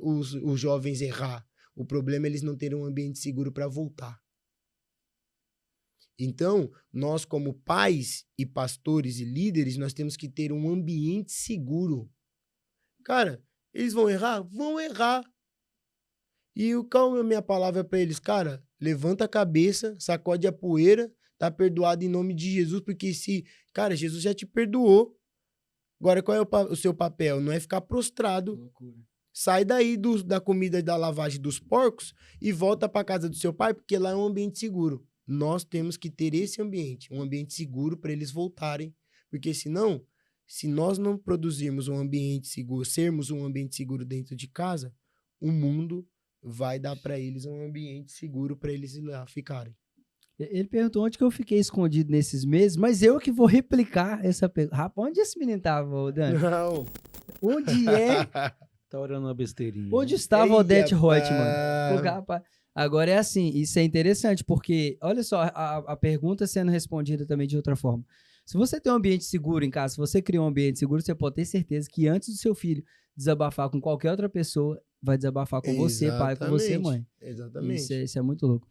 os jovens errar. O problema é eles não terem um ambiente seguro para voltar. Então, nós como pais e pastores e líderes, nós temos que ter um ambiente seguro. Cara, eles vão errar? Vão errar. E qual é a minha palavra para eles? Cara, levanta a cabeça, sacode a poeira, tá perdoado em nome de Jesus, porque cara, Jesus já te perdoou. Agora, qual é o seu papel? Não é ficar prostrado. Loucura. Sai daí da comida e da lavagem dos porcos e volta para casa do seu pai, porque lá é um ambiente seguro. Nós temos que ter esse ambiente, um ambiente seguro para eles voltarem, porque senão, se nós não produzirmos um ambiente seguro, sermos um ambiente seguro dentro de casa, o mundo vai dar para eles um ambiente seguro para eles ir lá ficarem. Ele perguntou onde que eu fiquei escondido nesses meses, mas eu que vou replicar essa pergunta. Rapaz, onde esse menino tava, Dani? Não. Onde é? Tá orando uma besteirinha. Onde estava o Odete Reutemann? Rapaz, agora é assim, isso é interessante, porque, olha só, a pergunta sendo respondida também de outra forma. Se você tem um ambiente seguro em casa, se você criou um ambiente seguro, você pode ter certeza que antes do seu filho desabafar com qualquer outra pessoa, vai desabafar com você, pai, com você, mãe. Exatamente. Isso é muito louco.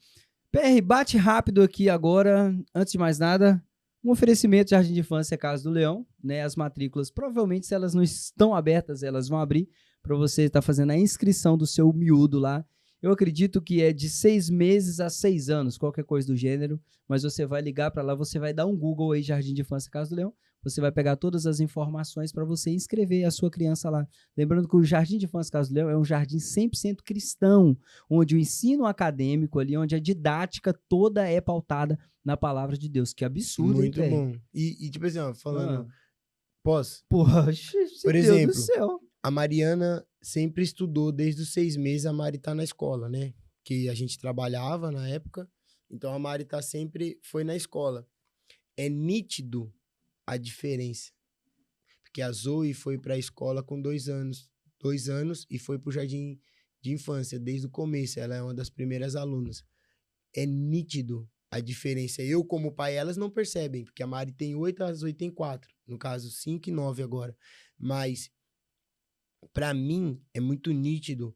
PR, bate rápido aqui agora, antes de mais nada, um oferecimento de Jardim de Infância Casa do Leão, né? As matrículas, provavelmente, se elas não estão abertas, elas vão abrir para você estar fazendo a inscrição do seu miúdo lá. Eu acredito que é de 6 meses a 6 anos, qualquer coisa do gênero, mas você vai ligar para lá, você vai dar um Google aí, Jardim de Infância Casa do Leão, você vai pegar todas as informações para você inscrever a sua criança lá. Lembrando que o Jardim de Infância Casa do Leão é um jardim 100% cristão, onde o ensino acadêmico ali, onde a didática toda é pautada na palavra de Deus. Que absurdo, Muito hein, bom. E tipo assim, ó, falando... Posso? Poxa, Por Deus exemplo, do céu. A Mariana sempre estudou desde os 6 meses, a Mari tá na escola, né? Que a gente trabalhava na época, então a Mari tá sempre, foi na escola. É nítido a diferença, porque a Zoe foi pra escola com 2 anos, e foi pro jardim de infância desde o começo, ela é uma das primeiras alunas. É nítido a diferença. Eu, como pai, elas não percebem, porque a Mari tem 8, a Zoe tem 4, no caso 5 e 9 agora, mas... Pra mim, é muito nítido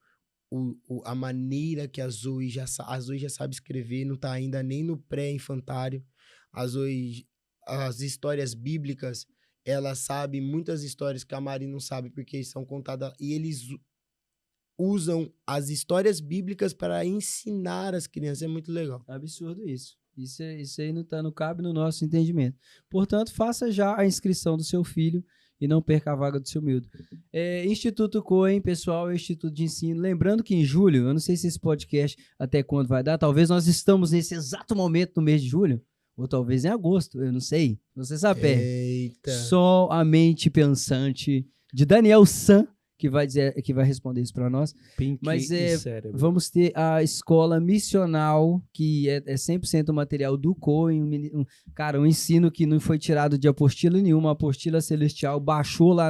a maneira que a Zoe já sabe escrever, não tá ainda nem no pré-infantário. As histórias bíblicas, ela sabe muitas histórias que a Mari não sabe, porque são contadas, e eles usam as histórias bíblicas para ensinar as crianças, é muito legal. Absurdo isso. Isso aí não cabe no nosso entendimento. Portanto, faça já a inscrição do seu filho e não perca a vaga do seu miúdo. Instituto Coen, pessoal, é o Instituto de Ensino. Lembrando que em julho, eu não sei se esse podcast até quando vai dar, talvez nós estamos nesse exato momento no mês de julho, ou talvez em agosto, eu não sei. Você sabe, Eita. Só a mente pensante de Daniel San, que vai responder isso para nós. Pink Mas e cérebro. vamos ter a escola missional, que é 100% material do Coen, um ensino que não foi tirado de apostila nenhuma, a apostila celestial baixou lá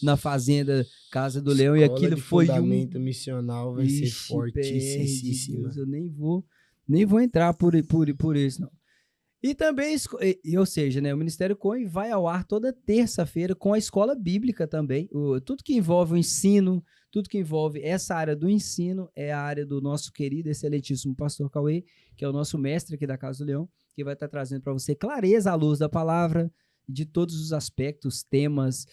na fazenda Casa do Leão, e aquilo foi fundamento missional vai ser fortíssimo. Eu nem vou entrar por isso, não. E também, ou seja, né, o Ministério Coen vai ao ar toda terça-feira com a escola bíblica também. Tudo que envolve o ensino, tudo que envolve essa área do ensino é a área do nosso querido, excelentíssimo pastor Cauê, que é o nosso mestre aqui da Casa do Leão, que vai estar trazendo para você clareza à luz da palavra, de todos os aspectos, temas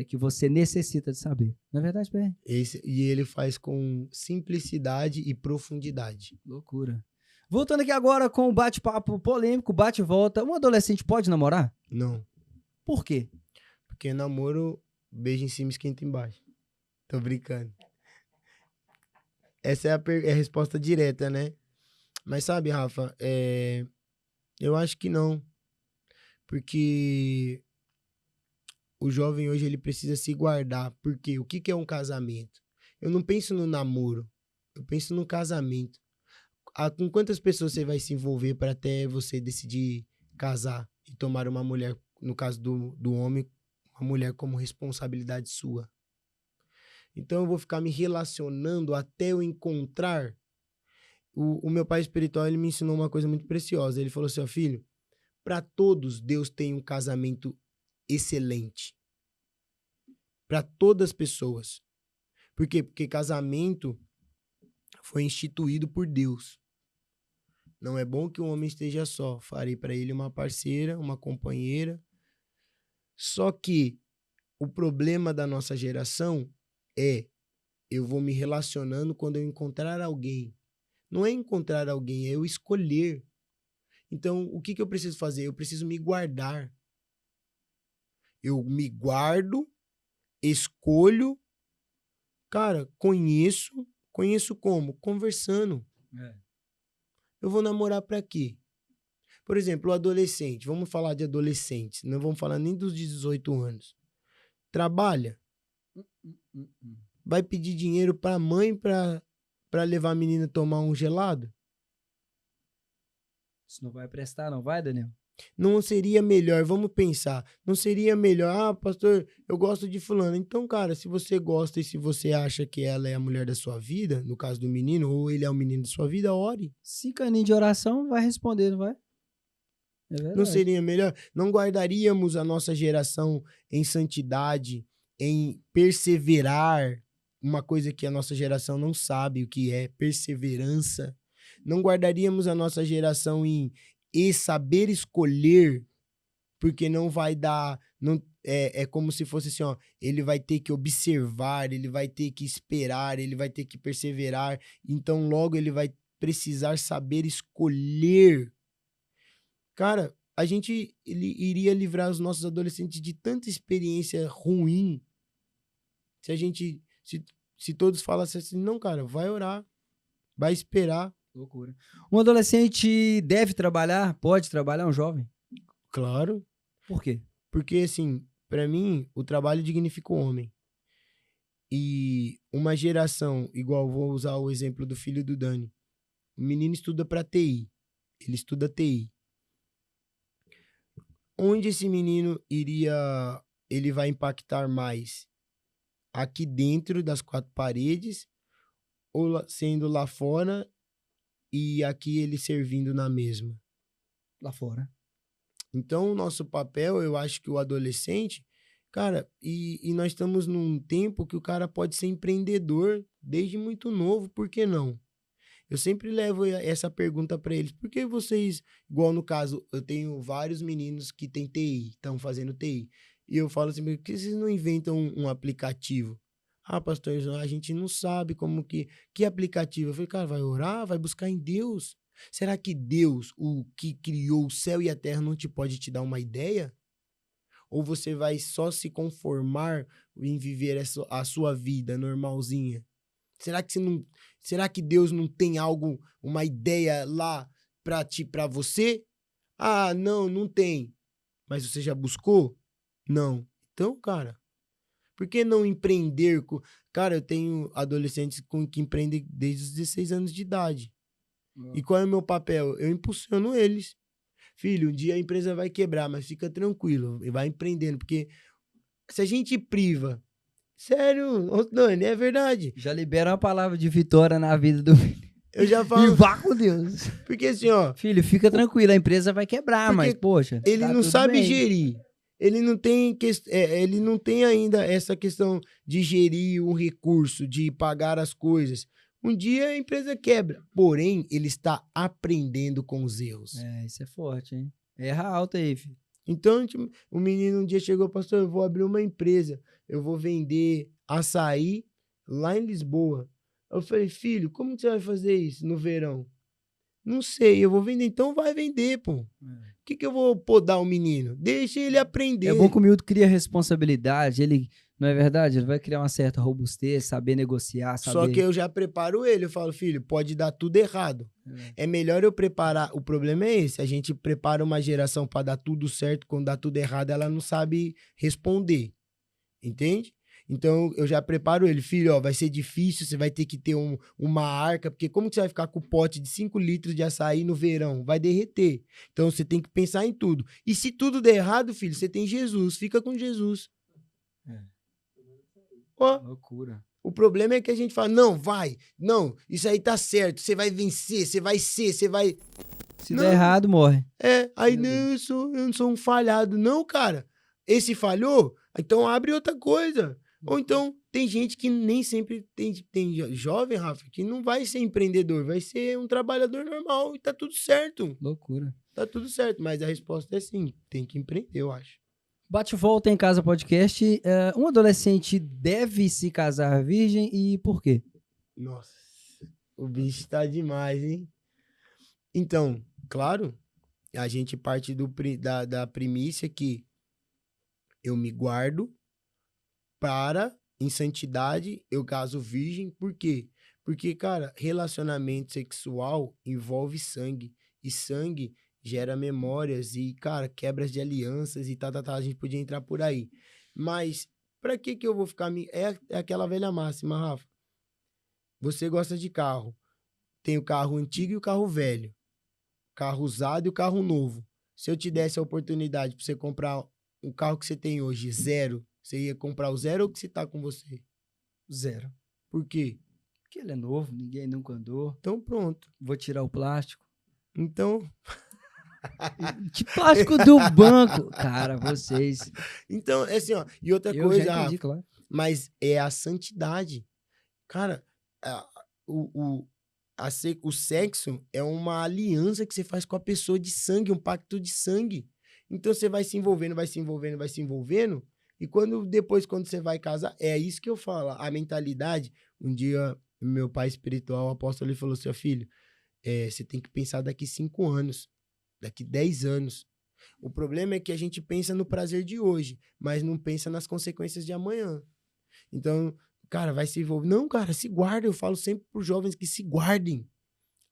que você necessita de saber. Não é verdade, Pé? E ele faz com simplicidade e profundidade. Loucura. Voltando aqui agora com o bate-papo polêmico, bate-volta. Um adolescente pode namorar? Não. Por quê? Porque namoro, beijo em cima, esquenta embaixo. Tô brincando. Essa é a resposta direta, né? Mas sabe, Rafa, eu acho que não. Porque o jovem hoje ele precisa se guardar. Porque o que é um casamento? Eu não penso no namoro, eu penso no casamento. Com quantas pessoas você vai se envolver para até você decidir casar e tomar uma mulher, no caso do homem, uma mulher como responsabilidade sua? Então eu vou ficar me relacionando até eu encontrar. O meu pai espiritual, ele me ensinou uma coisa muito preciosa. Ele falou assim, ó, filho, para todos Deus tem um casamento excelente. Para todas as pessoas. Por quê? Porque casamento foi instituído por Deus. Não é bom que o homem esteja só. Farei para ele uma parceira, uma companheira. Só que o problema da nossa geração é eu vou me relacionando quando eu encontrar alguém. Não é encontrar alguém, é eu escolher. Então, o que eu preciso fazer? Eu preciso me guardar. Eu me guardo, escolho. Cara, conheço como? Conversando. Eu vou namorar pra quê? Por exemplo, o adolescente. Vamos falar de adolescentes. Não vamos falar nem dos 18 anos. Trabalha. Vai pedir dinheiro pra mãe pra levar a menina a tomar um gelado? Isso não vai prestar, não vai, Daniel? Não seria melhor, vamos pensar, não seria melhor, pastor, eu gosto de fulano. Então, cara, se você gosta e se você acha que ela é a mulher da sua vida, no caso do menino, ou ele é o menino da sua vida, ore. 5 aninhos de oração, vai responder, não vai? É verdade. Não seria melhor? Não guardaríamos a nossa geração em santidade, em perseverar, uma coisa que a nossa geração não sabe o que é perseverança. Não guardaríamos a nossa geração em saber escolher, porque não vai dar... Não, é como se fosse assim, ó, ele vai ter que observar, ele vai ter que esperar, ele vai ter que perseverar, então logo ele vai precisar saber escolher. Cara, ele iria livrar os nossos adolescentes de tanta experiência ruim se a gente, se todos falassem assim, não, cara, vai orar, vai esperar. Loucura. Um adolescente deve trabalhar? Pode trabalhar, um jovem? Claro. Por quê? Porque, assim, pra mim, o trabalho dignifica o homem. E uma geração, igual vou usar o exemplo do filho do Dani, o menino estuda pra TI, ele estuda TI. Onde esse menino ele vai impactar mais? Aqui dentro das quatro paredes ou sendo lá fora e aqui ele servindo na mesma? Lá fora. Então, o nosso papel, eu acho que o adolescente, cara, e nós estamos num tempo que o cara pode ser empreendedor desde muito novo, por que não? Eu sempre levo essa pergunta para eles. Por que vocês, igual no caso, eu tenho vários meninos que têm TI, estão fazendo TI. E eu falo assim, por que vocês não inventam um aplicativo? Ah, pastor, a gente não sabe como que aplicativo. Eu falei, cara, vai orar, vai buscar em Deus. Será que Deus, o que criou o céu e a terra, não te pode te dar uma ideia? Ou você vai só se conformar em viver a sua vida normalzinha? Será que Deus não tem algo, uma ideia lá para você? Ah, não tem. Mas você já buscou? Não. Então, cara, por que não empreender? Cara, eu tenho adolescentes que empreendem desde os 16 anos de idade. E qual é o meu papel? Eu impulsiono eles. Filho, um dia a empresa vai quebrar, mas fica tranquilo, e vai empreendendo, porque se a gente priva... Sério, Dani, é verdade. Já libera uma palavra de vitória na vida do filho. Eu já falo... E vá com Deus. Porque assim, ó... Filho, fica tranquilo, a empresa vai quebrar, mas, poxa... Ele tá não tudo sabe bem. gerir. Ele não tem ainda essa questão de gerir o recurso, de pagar as coisas. Um dia a empresa quebra, porém, ele está aprendendo com os erros. Isso é forte, hein? Erra alto aí, filho. Então, tipo, o menino um dia chegou, pastor, eu vou abrir uma empresa, eu vou vender açaí lá em Lisboa. Eu falei, filho, como que você vai fazer isso no verão? Não sei, eu vou vender, então vai vender, pô. O que eu vou podar o menino? Deixa ele aprender. É bom que o miúdo cria responsabilidade, ele, não é verdade? Ele vai criar uma certa robustez, saber negociar, saber... Só que eu já preparo ele, eu falo, filho, pode dar tudo errado. É melhor eu preparar, o problema é esse, a gente prepara uma geração para dar tudo certo, quando dá tudo errado ela não sabe responder, entende? Então eu já preparo ele, filho, ó, vai ser difícil, você vai ter que ter uma arca, porque como que você vai ficar com o pote de 5 litros de açaí no verão? Vai derreter. Então você tem que pensar em tudo. E se tudo der errado, filho, você tem Jesus, fica com Jesus. Ó, loucura. o problema é que a gente fala, não, isso aí tá certo, você vai vencer, você vai... Se der errado, morre. Aí não, eu não sou um falhado. Não, cara, esse falhou, então abre outra coisa. Ou então, tem gente que nem sempre tem jovem, Rafa, que não vai ser empreendedor, vai ser um trabalhador normal e tá tudo certo. Loucura. Tá tudo certo, mas a resposta é sim, tem que empreender, eu acho. Bate Volta em Casa Podcast. Um adolescente deve se casar virgem e por quê? Nossa, o bicho tá demais, hein? Então, claro, a gente parte da primícia que eu me guardo para, em santidade, eu caso virgem. Por quê? Porque, cara, relacionamento sexual envolve sangue. E sangue gera memórias e, cara, quebras de alianças e a gente podia entrar por aí. Mas, pra que eu vou ficar... É aquela velha máxima, Rafa. Você gosta de carro. Tem o carro antigo e o carro velho. Carro usado e o carro novo. Se eu te desse a oportunidade pra você comprar o carro que você tem hoje, zero, você ia comprar o zero ou que você tá com você? Zero. Por quê? Porque ele é novo, ninguém nunca andou. Então pronto. Vou tirar o plástico. Então... Que plástico do banco? Cara, vocês... Então, é assim, ó. E outra Eu coisa, já entendi, Rafa, claro. mas é a santidade. Cara, o sexo é uma aliança que você faz com a pessoa de sangue, um pacto de sangue. Então você vai se envolvendo, vai se envolvendo, vai se envolvendo. E depois, quando você vai casar, é isso que eu falo. A mentalidade. Um dia, meu pai espiritual, o apóstolo, ele falou assim: filho, você tem que pensar daqui 5 anos, daqui 10 anos. O problema é que a gente pensa no prazer de hoje, mas não pensa nas consequências de amanhã. Então, cara, vai se envolver. Não, cara, se guarda. Eu falo sempre para os jovens que se guardem.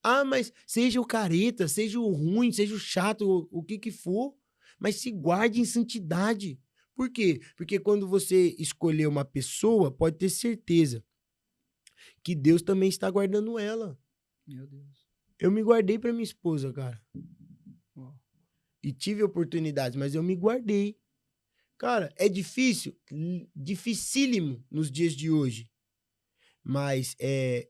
Ah, mas seja o careta, seja o ruim, seja o chato, o que for, mas se guarde em santidade. Por quê? Porque quando você escolher uma pessoa, pode ter certeza que Deus também está guardando ela. Meu Deus. Eu me guardei para minha esposa, cara. Uau. E tive oportunidades, mas eu me guardei. Cara, é difícil, dificílimo nos dias de hoje, mas é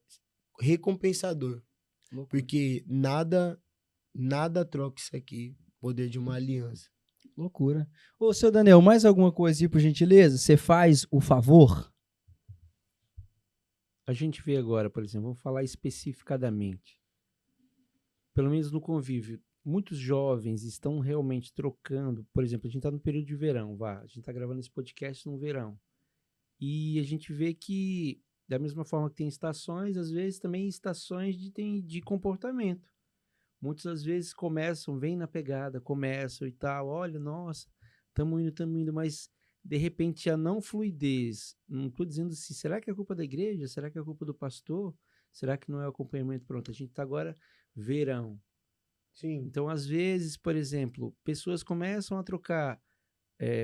recompensador. Loucura. Porque nada troca isso aqui, poder de uma aliança. Loucura. Ô, seu Daniel, mais alguma coisa aí, por gentileza? Você faz o favor? A gente vê agora, por exemplo, vamos falar especificadamente. Pelo menos no convívio, muitos jovens estão realmente trocando. Por exemplo, a gente está no período de verão, a gente está gravando esse podcast no verão. E a gente vê que, da mesma forma que tem estações, às vezes também estações de comportamento. Muitas às vezes vêm na pegada, começam e tal, olha, nossa, estamos indo, mas de repente a não fluidez, não estou dizendo assim, será que é culpa da igreja? Será que é culpa do pastor? Será que não é o acompanhamento? Pronto, a gente está agora verão. Sim. Então, às vezes, por exemplo, pessoas começam a trocar,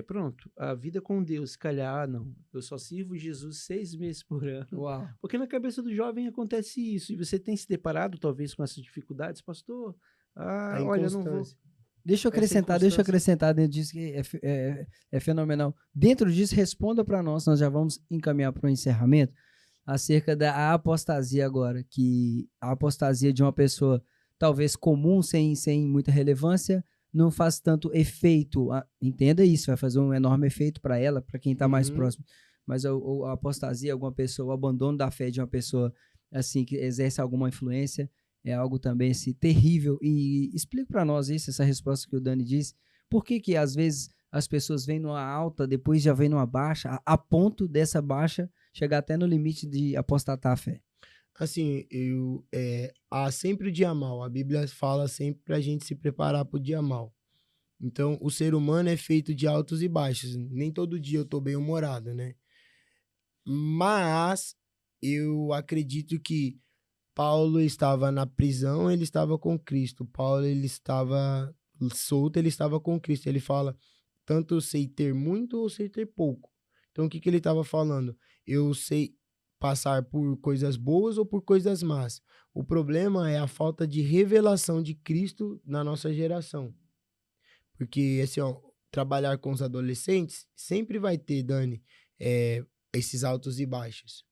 pronto, a vida com Deus, se calhar, não, eu só sirvo Jesus 6 meses por ano. Uau. Porque na cabeça do jovem acontece isso, e você tem se deparado talvez com essas dificuldades, pastor? Olha, eu não vou... Deixa eu acrescentar dentro disso, que é fenomenal. Dentro disso, responda para nós já vamos encaminhar para o encerramento, acerca da apostasia agora, que a apostasia de uma pessoa talvez comum, sem muita relevância, não faz tanto efeito. Entenda isso, vai fazer um enorme efeito para ela, para quem está mais próximo. Mas a apostasia, alguma pessoa, o abandono da fé de uma pessoa assim que exerce alguma influência, é algo também assim, terrível. E explica para nós isso, essa resposta que o Dani disse. Por que às vezes as pessoas vêm numa alta, depois já vêm numa baixa, a ponto dessa baixa chegar até no limite de apostatar a fé? Assim, há sempre o dia mal. A Bíblia fala sempre para a gente se preparar para o dia mal. Então, o ser humano é feito de altos e baixos. Nem todo dia eu estou bem-humorado, né? Mas eu acredito que Paulo estava na prisão, ele estava com Cristo. Paulo, ele estava solto, ele estava com Cristo. Ele fala, tanto eu sei ter muito ou sei ter pouco. Então, o que ele estava falando? Eu sei passar por coisas boas ou por coisas más. O problema é a falta de revelação de Cristo na nossa geração. Porque, assim, ó, trabalhar com os adolescentes sempre vai ter, Dani, esses altos e baixos.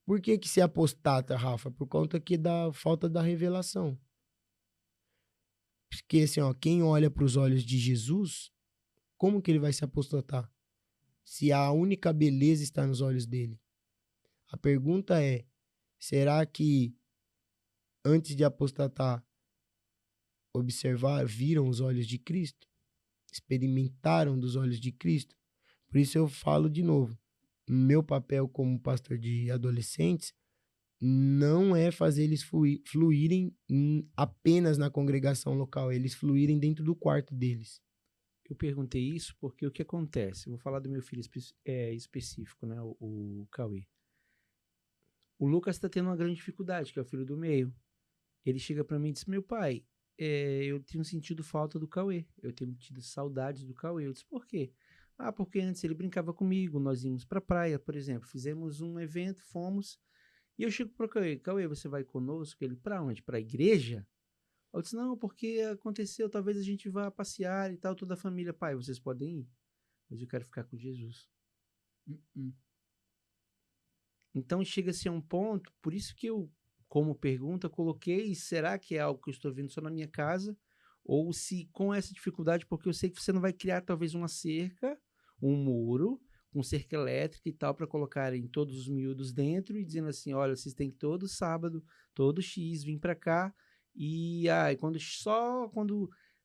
Por que se apostata, Rafa? Por conta que da falta da revelação. Porque, assim, ó, quem olha para os olhos de Jesus, como que ele vai se apostatar? Se a única beleza está nos olhos dele. A pergunta é, será que antes de apostatar, viram os olhos de Cristo? Experimentaram dos olhos de Cristo? Por isso eu falo de novo, meu papel como pastor de adolescentes não é fazer eles fluírem apenas na congregação local, eles fluírem dentro do quarto deles. Eu perguntei isso porque o que acontece? Eu vou falar do meu filho específico, né, o Cauê. O Lucas está tendo uma grande dificuldade, que é o filho do meio. Ele chega para mim e diz, meu pai, eu tenho sentido falta do Cauê, eu tenho tido saudades do Cauê. Eu disse, por quê? Porque antes ele brincava comigo, nós íamos pra praia, por exemplo, fizemos um evento, fomos, e eu chego pro Cauê, você vai conosco? Ele, pra onde? Pra igreja? Eu disse, não, porque aconteceu, talvez a gente vá passear e tal, toda a família. Pai, vocês podem ir, mas eu quero ficar com Jesus. Então chega-se a um ponto, por isso que eu, como pergunta, coloquei, será que é algo que eu estou vendo só na minha casa? Ou se com essa dificuldade, porque eu sei que você não vai criar talvez uma cerca, um muro, com cerca elétrica e tal, para colocarem todos os miúdos dentro e dizendo assim, olha, vocês têm que todo sábado, todo X, vir para cá. E quando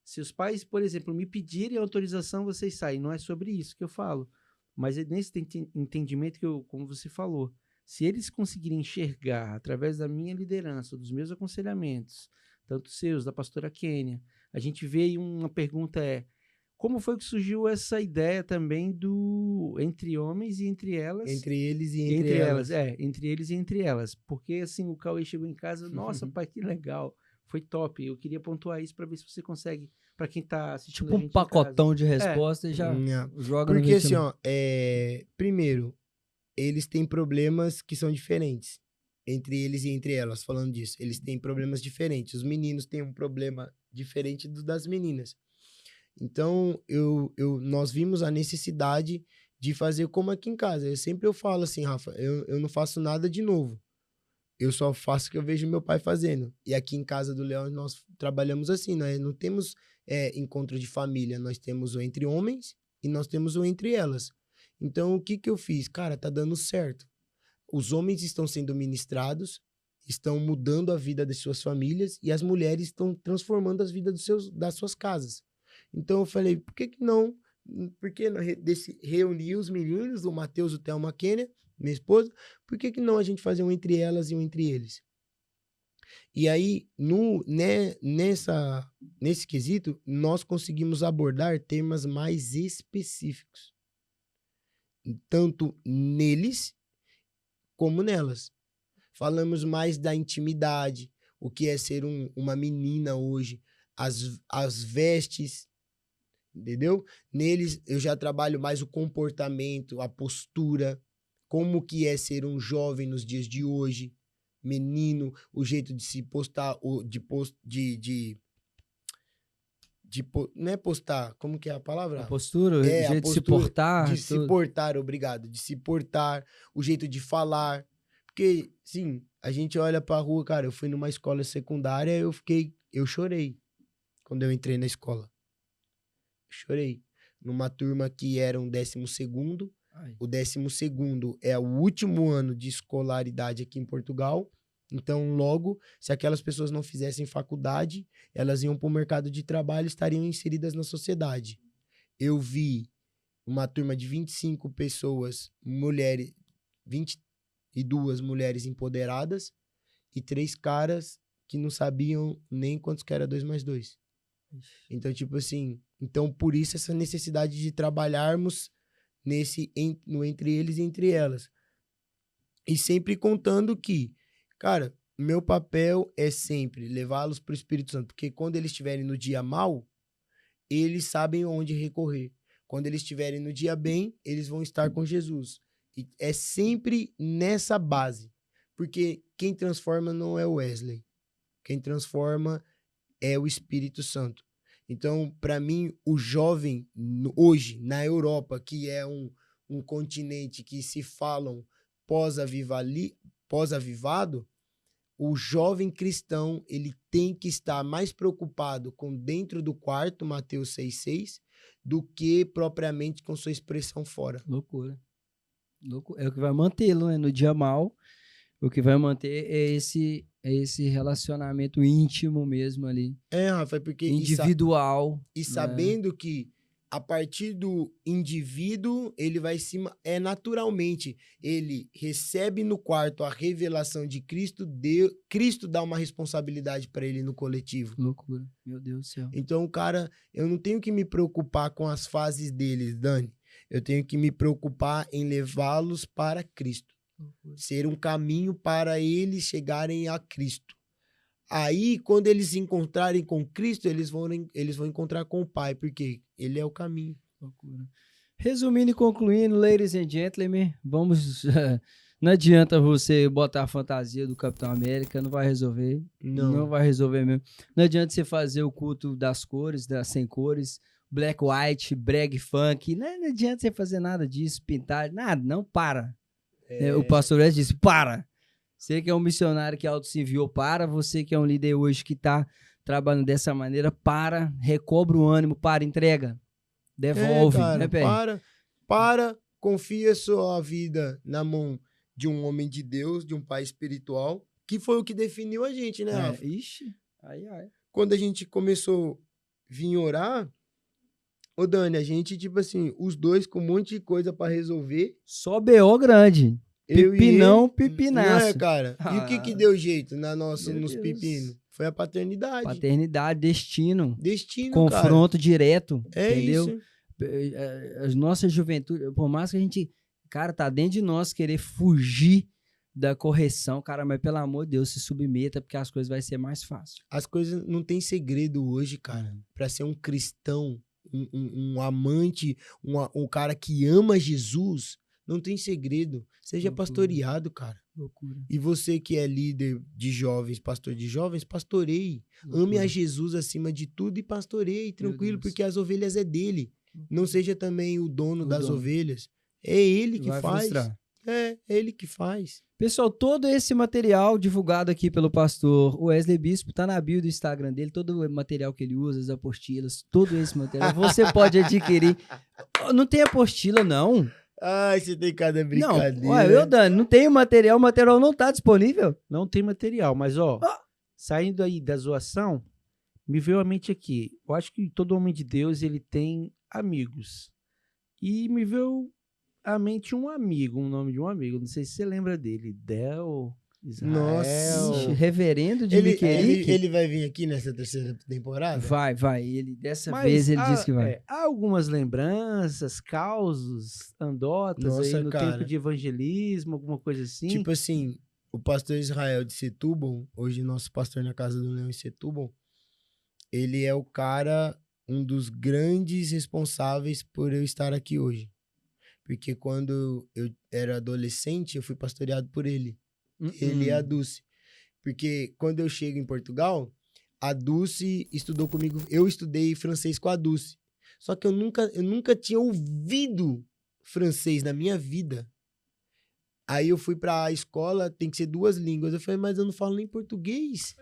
seus pais, por exemplo, me pedirem autorização, vocês saem. Não é sobre isso que eu falo. Mas é nesse entendimento que como você falou, se eles conseguirem enxergar através da minha liderança, dos meus aconselhamentos, tanto seus, da pastora Kênia, a gente vê aí uma pergunta como foi que surgiu essa ideia também do entre homens e entre elas? Entre eles e entre elas. Entre eles e entre elas. Porque assim, o Cauê chegou em casa, nossa, pai, que legal. Foi top. Eu queria pontuar isso para ver se você consegue, para quem tá assistindo Tipo a gente um pacotão de resposta e já joga Porque no assim, ó, primeiro, eles têm problemas que são diferentes. Entre eles e entre elas, falando disso. Eles têm problemas diferentes. Os meninos têm um problema diferente das meninas. Então, nós vimos a necessidade de fazer como aqui em casa. Eu falo assim, Rafa, eu não faço nada de novo. Eu só faço o que eu vejo meu pai fazendo. E aqui em casa do Leão, nós trabalhamos assim, nós não temos encontro de família. Nós temos o entre homens e nós temos o entre elas. Então, o que eu fiz? Cara, tá dando certo. Os homens estão sendo ministrados, estão mudando a vida das suas famílias e as mulheres estão transformando as vidas das suas casas. Então, eu falei, por que não? Porque reunir os meninos, o Matheus, o Thelma, a Kênia, minha esposa, por que não a gente fazer um entre elas e um entre eles? E aí, nesse quesito, nós conseguimos abordar temas mais específicos. Tanto neles, como nelas. Falamos mais da intimidade, o que é ser uma menina hoje, as vestes, entendeu? Neles, eu já trabalho mais o comportamento, a postura, como que é ser um jovem nos dias de hoje, menino, o jeito de se postar, não é postar, como que é a palavra? A postura, o jeito de se portar. De se portar, obrigado. De se portar, o jeito de falar. Porque, sim, a gente olha pra rua, cara, eu fui numa escola secundária, eu chorei quando eu entrei na escola. Chorei. Numa turma que era um 12º. O 12º é o último ano de escolaridade aqui em Portugal. Então, logo, se aquelas pessoas não fizessem faculdade, elas iam para o mercado de trabalho e estariam inseridas na sociedade. Eu vi uma turma de 25 pessoas, 22 mulheres empoderadas e 3 caras que não sabiam nem quantos que era 2 mais 2. Então, tipo assim, por isso essa necessidade de trabalharmos no entre eles e entre elas. E sempre contando que, cara, meu papel é sempre levá-los para o Espírito Santo, porque quando eles estiverem no dia mal, eles sabem onde recorrer. Quando eles estiverem no dia bem, eles vão estar com Jesus. E é sempre nessa base, porque quem transforma não é o Wesley. Quem transforma é o Espírito Santo. Então, para mim, o jovem hoje, na Europa, que é um continente que se falam pós-avivado, o jovem cristão, ele tem que estar mais preocupado com dentro do quarto, Mateus 6,6, do que propriamente com sua expressão fora. Loucura. É o que vai mantê-lo, né? No dia mal, o que vai manter é esse relacionamento íntimo mesmo ali. Rafa, porque... Individual. E sabendo que a partir do indivíduo, ele vai naturalmente, ele recebe no quarto a revelação de Cristo, Cristo dá uma responsabilidade para ele no coletivo. Loucura, meu Deus do céu. Então, cara, eu não tenho que me preocupar com as fases deles, Dani. Eu tenho que me preocupar em levá-los para Cristo. Loucura. Ser um caminho para eles chegarem a Cristo. Aí, quando eles se encontrarem com Cristo, eles vão encontrar com o Pai, porque Ele é o caminho. Loucura. Resumindo e concluindo, ladies and gentlemen, vamos... Não adianta você botar a fantasia do Capitão América, não vai resolver. Não vai resolver mesmo. Não adianta você fazer o culto das cores, das 100 cores, black, white, brag, funk. Não adianta você fazer nada disso, pintar, nada, não, para. O pastor Ed disse, para. Você que é um missionário que auto se enviou, para. Você que é um líder hoje que está trabalhando dessa maneira, para. Recobra o ânimo, para, entrega. Devolve. Cara, né, Pé? para, confia sua vida na mão de um homem de Deus, de um pai espiritual, que foi o que definiu a gente, né, Rafa? Ixi, ai. Quando a gente começou a vir orar, ô Dani, a gente, tipo assim, os dois com um monte de coisa pra resolver. Só BO grande. Eu e Pipinão, ele, pipinaço. não é, cara? E o que deu jeito nos Deus. pepinos? Foi a paternidade. Paternidade, destino, Destino, confronto direto, cara. É entendeu? isso. As nossas juventude, por mais que a gente, cara, tá dentro de nós querer fugir da correção, cara, mas pelo amor de Deus, se submeta, porque as coisas vai ser mais fácil. As coisas não tem segredo hoje, cara. Pra ser um cristão, um amante, um cara que ama Jesus, não tem segredo. Seja Loucura. pastoreado, cara. Loucura. E você que é líder de jovens, pastor de jovens, pastoreie. Ame a Jesus acima de tudo e pastoreie, tranquilo, Deus. porque as ovelhas é dele. Não seja também o dono O das dono. ovelhas. É ele que Vai faz. frustrar. É ele que faz. Pessoal, todo esse material divulgado aqui pelo pastor Wesley Bispo tá na bio do Instagram dele, todo o material que ele usa, as apostilas, todo esse material, você pode adquirir. Não tem apostila, não. Ai, você tem cada Não, brincadeira. olha, Dani, não tem o material não tá disponível. Não tem material, mas ó, saindo aí da zoação, me veio à mente aqui. Eu acho que todo homem de Deus, ele tem amigos. E me veio à mente um amigo, um nome de um amigo. Não sei se você lembra dele. Del, Israel. Nossa. Reverendo de Ele, Miquerique. ele vai vir aqui nessa terceira temporada? Vai. Ele, dessa Mas vez ele disse que vai. há algumas lembranças, causos, anedotas Nossa, aí no cara. tempo de evangelismo, alguma coisa assim. Tipo assim, o pastor Israel de Setúbal, hoje nosso pastor na Casa do Leão em Setúbal, ele é o cara, um dos grandes responsáveis por eu estar aqui hoje. Porque quando eu era adolescente, eu fui pastoreado por ele. Ele e a Dulce. Porque quando eu chego em Portugal, a Dulce estudou comigo. Eu estudei francês com a Dulce. Só que eu nunca tinha ouvido francês na minha vida. Aí eu fui pra escola, tem que ser 2 línguas. Eu falei, mas eu não falo nem português.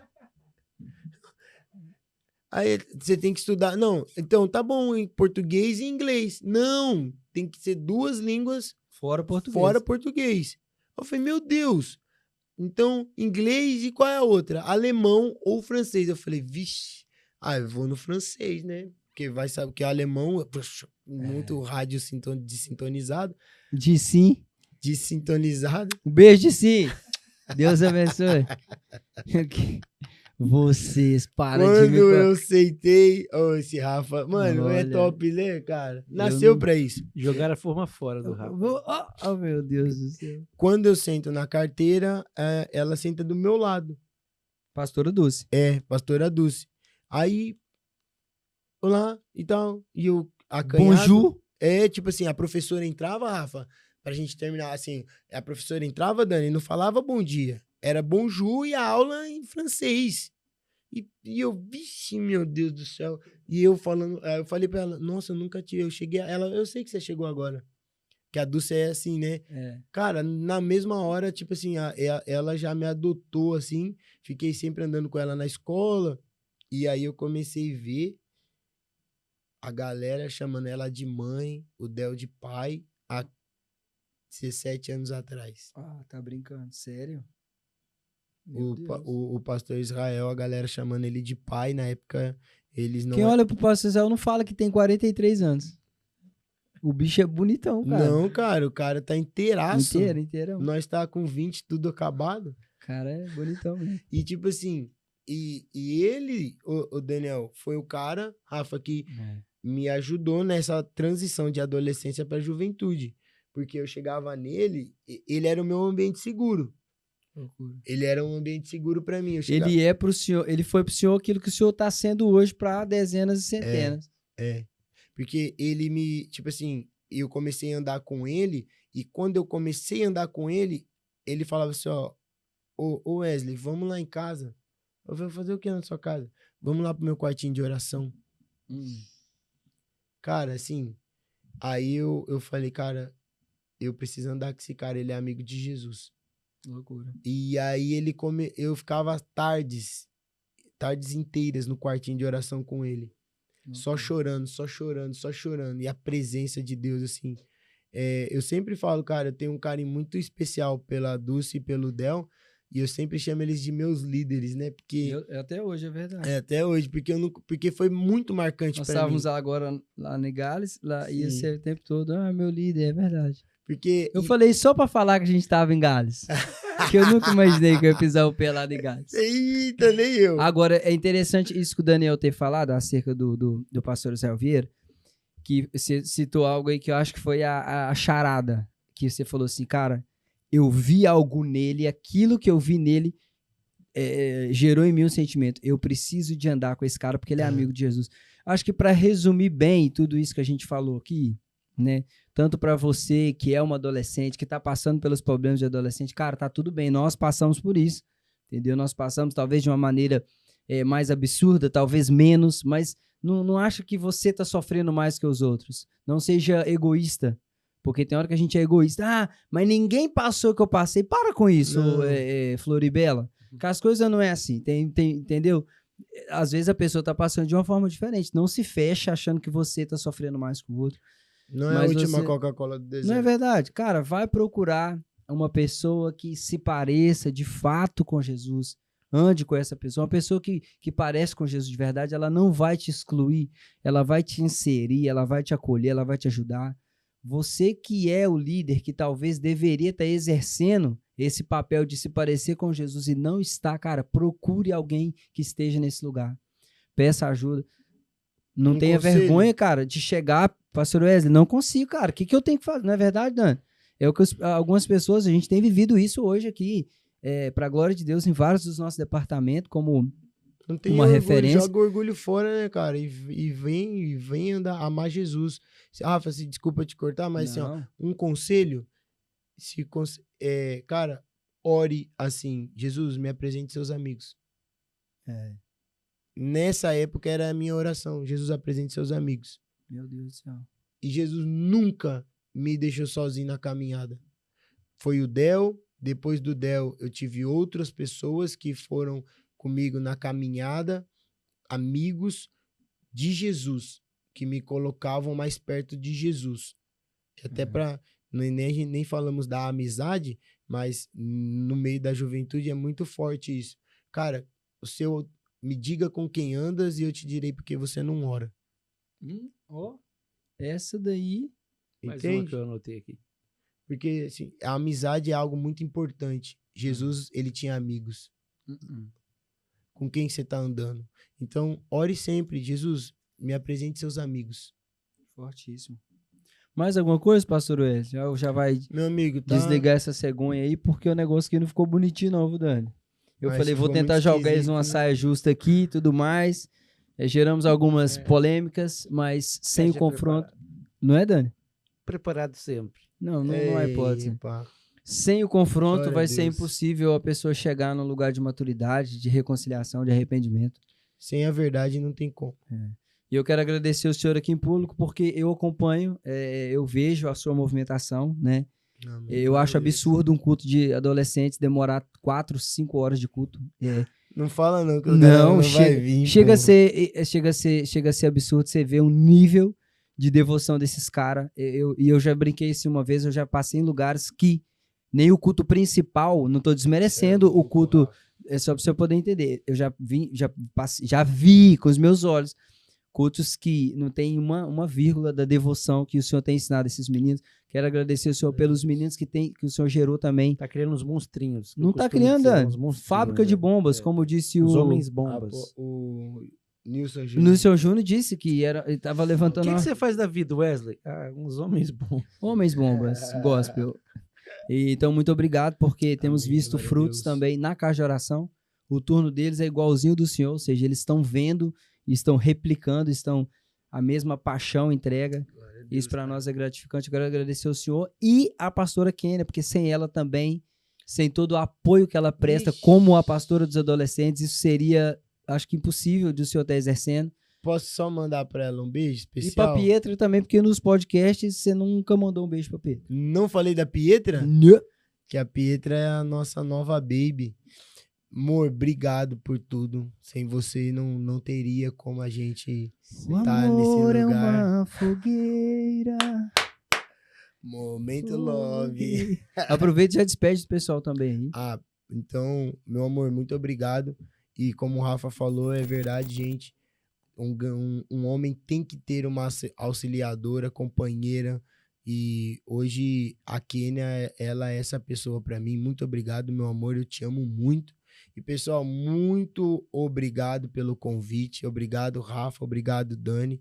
Aí você tem que estudar. Não, então tá bom, em português e inglês. Não, tem que ser 2 línguas Fora português. fora português. Eu falei, meu Deus. Então, inglês e qual é a outra? Alemão ou francês? Eu falei, vixe, eu vou no francês, né? Porque vai saber que alemão, poxa, muito rádio desintonizado. De sim. Desintonizado. Um beijo de sim. Deus abençoe. Vocês param de Quando me... eu aceitei, esse Rafa, mano, é Olha, top, né, cara? Nasceu não- pra isso. Jogar a forma fora do Rafa. Oh, meu Deus do céu. Quando eu sento na carteira, ela senta do meu lado. Pastora Dulce. Pastora Dulce. Aí, olá, e tal. E eu acanhado. Bonjour. Tipo assim, a professora entrava, Rafa, pra gente terminar, assim, a professora entrava, Dani, não falava bom dia. Era bonjour e a aula em francês. E eu, vixe, meu Deus do céu. E eu falei pra ela, nossa, eu nunca tive, eu cheguei, eu sei que você chegou agora. Que a Dulce é assim, né? Cara, na mesma hora, tipo assim, ela já me adotou, assim, fiquei sempre andando com ela na escola, e aí eu comecei a ver a galera chamando ela de mãe, o Del de pai, há 17 anos atrás. Tá brincando, sério? O pastor Israel, a galera chamando ele de pai, na época eles não... Quem olha pro pastor Israel não fala que tem 43 anos. O bicho é bonitão, cara. Não, cara, o cara tá inteiraço. Inteiro. Nós tá com 20, tudo acabado. Cara, é bonitão mesmo. E tipo assim, e ele, o Daniel, foi o cara, Rafa, que me ajudou nessa transição de adolescência pra juventude. Porque eu chegava nele, ele era o meu ambiente seguro. Loucura. Ele era um ambiente seguro pra mim. Ele foi pro senhor aquilo que o senhor tá sendo hoje pra dezenas e centenas. Porque ele me, tipo assim, eu comecei a andar com ele, e quando eu comecei a andar com ele, ele falava assim, ó, ô Wesley, vamos lá em casa. Eu falei, fazer o que na sua casa? Vamos lá pro meu quartinho de oração. Cara, assim, aí eu falei, cara, eu preciso andar com esse cara, ele é amigo de Jesus. Loucura. E aí eu ficava tardes inteiras no quartinho de oração com ele. Só chorando. E a presença de Deus, assim, eu sempre falo, cara, eu tenho um carinho muito especial pela Dulce e pelo Del, e eu sempre chamo eles de meus líderes, né? Porque Até hoje, é verdade. até hoje, porque foi muito marcante Nós pra mim. estávamos agora lá em Gales, lá ia Sim. ser o tempo todo, meu líder, é verdade. Porque Eu falei só pra falar que a gente tava em Gales. Que eu nunca imaginei que eu ia pisar o pé lá em Gales. Eita, nem eu. Agora, é interessante isso que o Daniel ter falado acerca do pastor Israel Vieira, que você citou algo aí que eu acho que foi a charada, que você falou assim, cara, eu vi algo nele, aquilo que eu vi nele gerou em mim um sentimento, eu preciso de andar com esse cara porque ele é amigo de Jesus. Acho que para resumir bem tudo isso que a gente falou aqui, né, tanto para você que é uma adolescente, que tá passando pelos problemas de adolescente, cara, tá tudo bem, nós passamos por isso, entendeu? Nós passamos talvez de uma maneira mais absurda, talvez menos, mas não acha que você tá sofrendo mais que os outros. Não seja egoísta, porque tem hora que a gente é egoísta. Mas ninguém passou o que eu passei. Para com isso, Floribela. Que as coisas não é assim, entendeu? Às vezes a pessoa tá passando de uma forma diferente. Não se fecha achando que você tá sofrendo mais que o outro. Não é a última Coca-Cola do deserto. Não é verdade? Cara, vai procurar uma pessoa que se pareça de fato com Jesus. Ande com essa pessoa. Uma pessoa que parece com Jesus de verdade, ela não vai te excluir, ela vai te inserir, ela vai te acolher, ela vai te ajudar. Você que é o líder, que talvez deveria estar exercendo esse papel de se parecer com Jesus e não está, cara, procure alguém que esteja nesse lugar. Peça ajuda. Não tenha vergonha, cara, de chegar, pastor Wesley, não consigo, cara. O que eu tenho que fazer? Não é verdade, Dani? É o que algumas pessoas, a gente tem vivido isso hoje aqui, para a glória de Deus, em vários dos nossos departamentos, como não tem uma orgulho, referência. Joga o orgulho fora, né, cara? E vem andar, amar Jesus. Rafa, assim, desculpa te cortar, mas assim, ó, um conselho, cara, ore assim, Jesus, me apresente seus amigos. Nessa época era a minha oração, Jesus, apresente seus amigos. Meu Deus do céu. E Jesus nunca me deixou sozinho na caminhada. Foi o Del, depois do Del eu tive outras pessoas que foram comigo na caminhada, amigos de Jesus, que me colocavam mais perto de Jesus. Até nem falamos da amizade, mas no meio da juventude é muito forte isso. Cara, me diga com quem andas e eu te direi porque você não ora. Essa daí... Mais uma que eu anotei aqui. Porque assim, a amizade é algo muito importante. Jesus, ele tinha amigos. Com quem você tá andando? Então, ore sempre. Jesus, me apresente seus amigos. Fortíssimo. Mais alguma coisa, pastor Wesley? Já vai meu amigo, desligar essa cegonha aí, porque o negócio aqui não ficou bonitinho não, viu, Dani? Eu falei, vou tentar jogar eles numa saia justa aqui e tudo mais. Geramos algumas polêmicas, mas sem o confronto. Não é, Dani? Preparado sempre. Não há hipótese. Sem o confronto vai ser impossível a pessoa chegar num lugar de maturidade, de reconciliação, de arrependimento. Sem a verdade não tem como. E eu quero agradecer o senhor aqui em público, porque eu acompanho, eu vejo a sua movimentação, né? Eu acho absurdo um culto de adolescentes demorar 4, 5 horas de culto. Não fala não, que o não vai vir. Chega a ser absurdo você ver um nível de devoção desses caras. E eu já brinquei isso uma vez, eu já passei em lugares que nem o culto principal, não estou desmerecendo o culto, é só para você poder entender. Eu já vi com os meus olhos cultos que não tem uma vírgula da devoção que o Senhor tem ensinado a esses meninos. Quero agradecer o Senhor pelos meninos que o Senhor gerou também. Tá criando uns monstrinhos. Não tá criando, fábrica de bombas, como disse os homens bombas. O Nilson Júnior disse que ele tava levantando... O que você faz da vida, Wesley? Uns homens bombas. Homens bombas, gospel. Então, muito obrigado, porque temos visto frutos também na casa de oração. O turno deles é igualzinho do Senhor, ou seja, eles estão vendo, estão replicando, estão a mesma paixão, entrega. Isso para nós é gratificante. Eu quero agradecer ao Senhor e a pastora Kênia, porque sem ela também, sem todo o apoio que ela presta como a pastora dos adolescentes, isso seria, acho que impossível de o Senhor estar exercendo. Posso só mandar para ela um beijo especial? E para Pietra também, porque nos podcasts você nunca mandou um beijo para Pietra. Não falei da Pietra? Não. Que a Pietra é a nossa nova baby. Amor, obrigado por tudo. Sem você não teria como a gente estar nesse lugar. É uma fogueira. Momento love. Aproveita e já despede do pessoal também aí. Ah, então, meu amor, muito obrigado. E como o Rafa falou, é verdade, gente. Um homem tem que ter uma auxiliadora, companheira. E hoje a Kênia, ela é essa pessoa pra mim. Muito obrigado, meu amor. Eu te amo muito. E, pessoal, muito obrigado pelo convite. Obrigado, Rafa. Obrigado, Dani.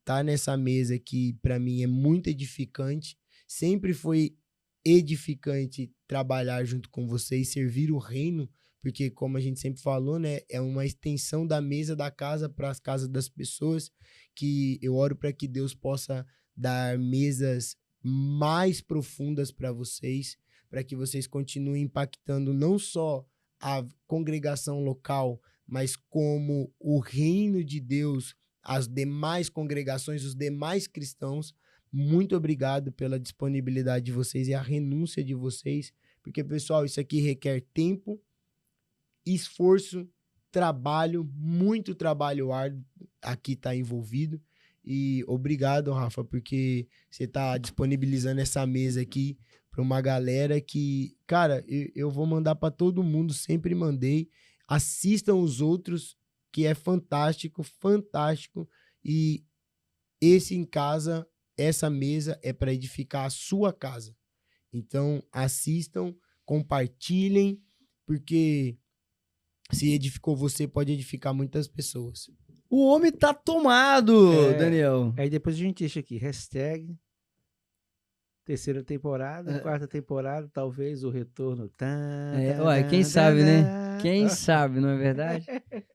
Tá nessa mesa que, pra mim, é muito edificante. Sempre foi edificante trabalhar junto com vocês, servir o reino, porque, como a gente sempre falou, né, é uma extensão da mesa da casa para as casas das pessoas, que eu oro para que Deus possa dar mesas mais profundas para vocês, para que vocês continuem impactando não só a congregação local, mas como o reino de Deus, as demais congregações, os demais cristãos. Muito obrigado pela disponibilidade de vocês e a renúncia de vocês, porque, pessoal, isso aqui requer tempo, esforço, trabalho, muito trabalho árduo aqui está envolvido. E obrigado, Rafa, porque você está disponibilizando essa mesa aqui para uma galera que, cara, eu vou mandar para todo mundo, sempre mandei. Assistam os outros, que é fantástico, fantástico. E esse em casa, essa mesa é para edificar a sua casa. Então, assistam, compartilhem, porque se edificou você, pode edificar muitas pessoas. O homem tá tomado, Daniel. Aí depois a gente deixa aqui, hashtag terceira temporada, quarta temporada, talvez o retorno. Ué, quem sabe, né? Quem sabe, não é verdade?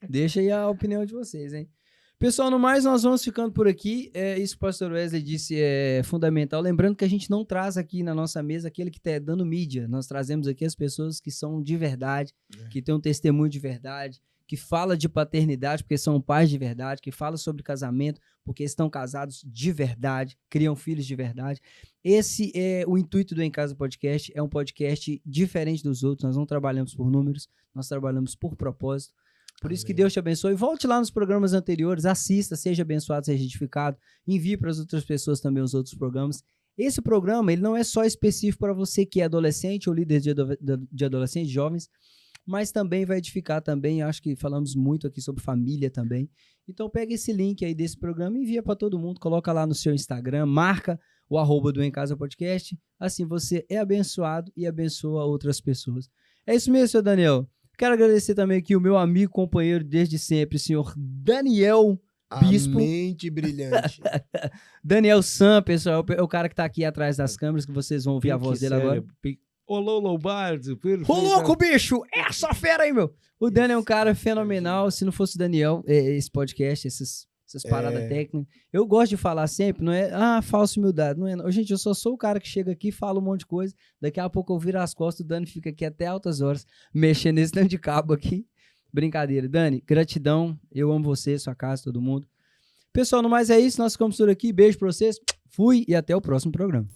Deixa aí a opinião de vocês, hein? Pessoal, no mais, nós vamos ficando por aqui. Isso que o pastor Wesley disse é fundamental. Lembrando que a gente não traz aqui na nossa mesa aquele que está dando mídia. Nós trazemos aqui as pessoas que são de verdade, que têm um testemunho de verdade, que fala de paternidade porque são pais de verdade, que fala sobre casamento porque estão casados de verdade, criam filhos de verdade. Esse é o intuito do Em Casa Podcast. É um podcast diferente dos outros. Nós não trabalhamos por números, nós trabalhamos por propósito. Por isso que Deus te abençoe. Volte lá nos programas anteriores, assista, seja abençoado, seja edificado. Envie para as outras pessoas também os outros programas. Esse programa ele não é só específico para você que é adolescente ou líder de adolescentes, jovens, mas também vai edificar também. Acho que falamos muito aqui sobre família também. Então pega esse link aí desse programa e envia para todo mundo. Coloca lá no seu Instagram, marca o @ do Em Casa Podcast. Assim você é abençoado e abençoa outras pessoas. É isso mesmo, seu Daniel. Quero agradecer também aqui o meu amigo, companheiro desde sempre, o senhor Daniel Bispo. A mente brilhante. Daniel Sam, pessoal, é o cara que tá aqui atrás das câmeras, que vocês vão ouvir a voz dele agora. Olô, Lombardo. Ô, louco, bicho! Essa fera aí, meu! O Daniel é um cara fenomenal. Se não fosse o Daniel, esse podcast, essas paradas técnicas. Eu gosto de falar sempre, não é, falsa humildade. Não é, gente, eu só sou o cara que chega aqui, fala um monte de coisa, daqui a pouco eu viro as costas, o Dani fica aqui até altas horas, mexendo nesse tanto de cabo aqui. Brincadeira. Dani, gratidão, eu amo você, sua casa, todo mundo. Pessoal, no mais é isso, nós ficamos por aqui, beijo pra vocês, fui e até o próximo programa.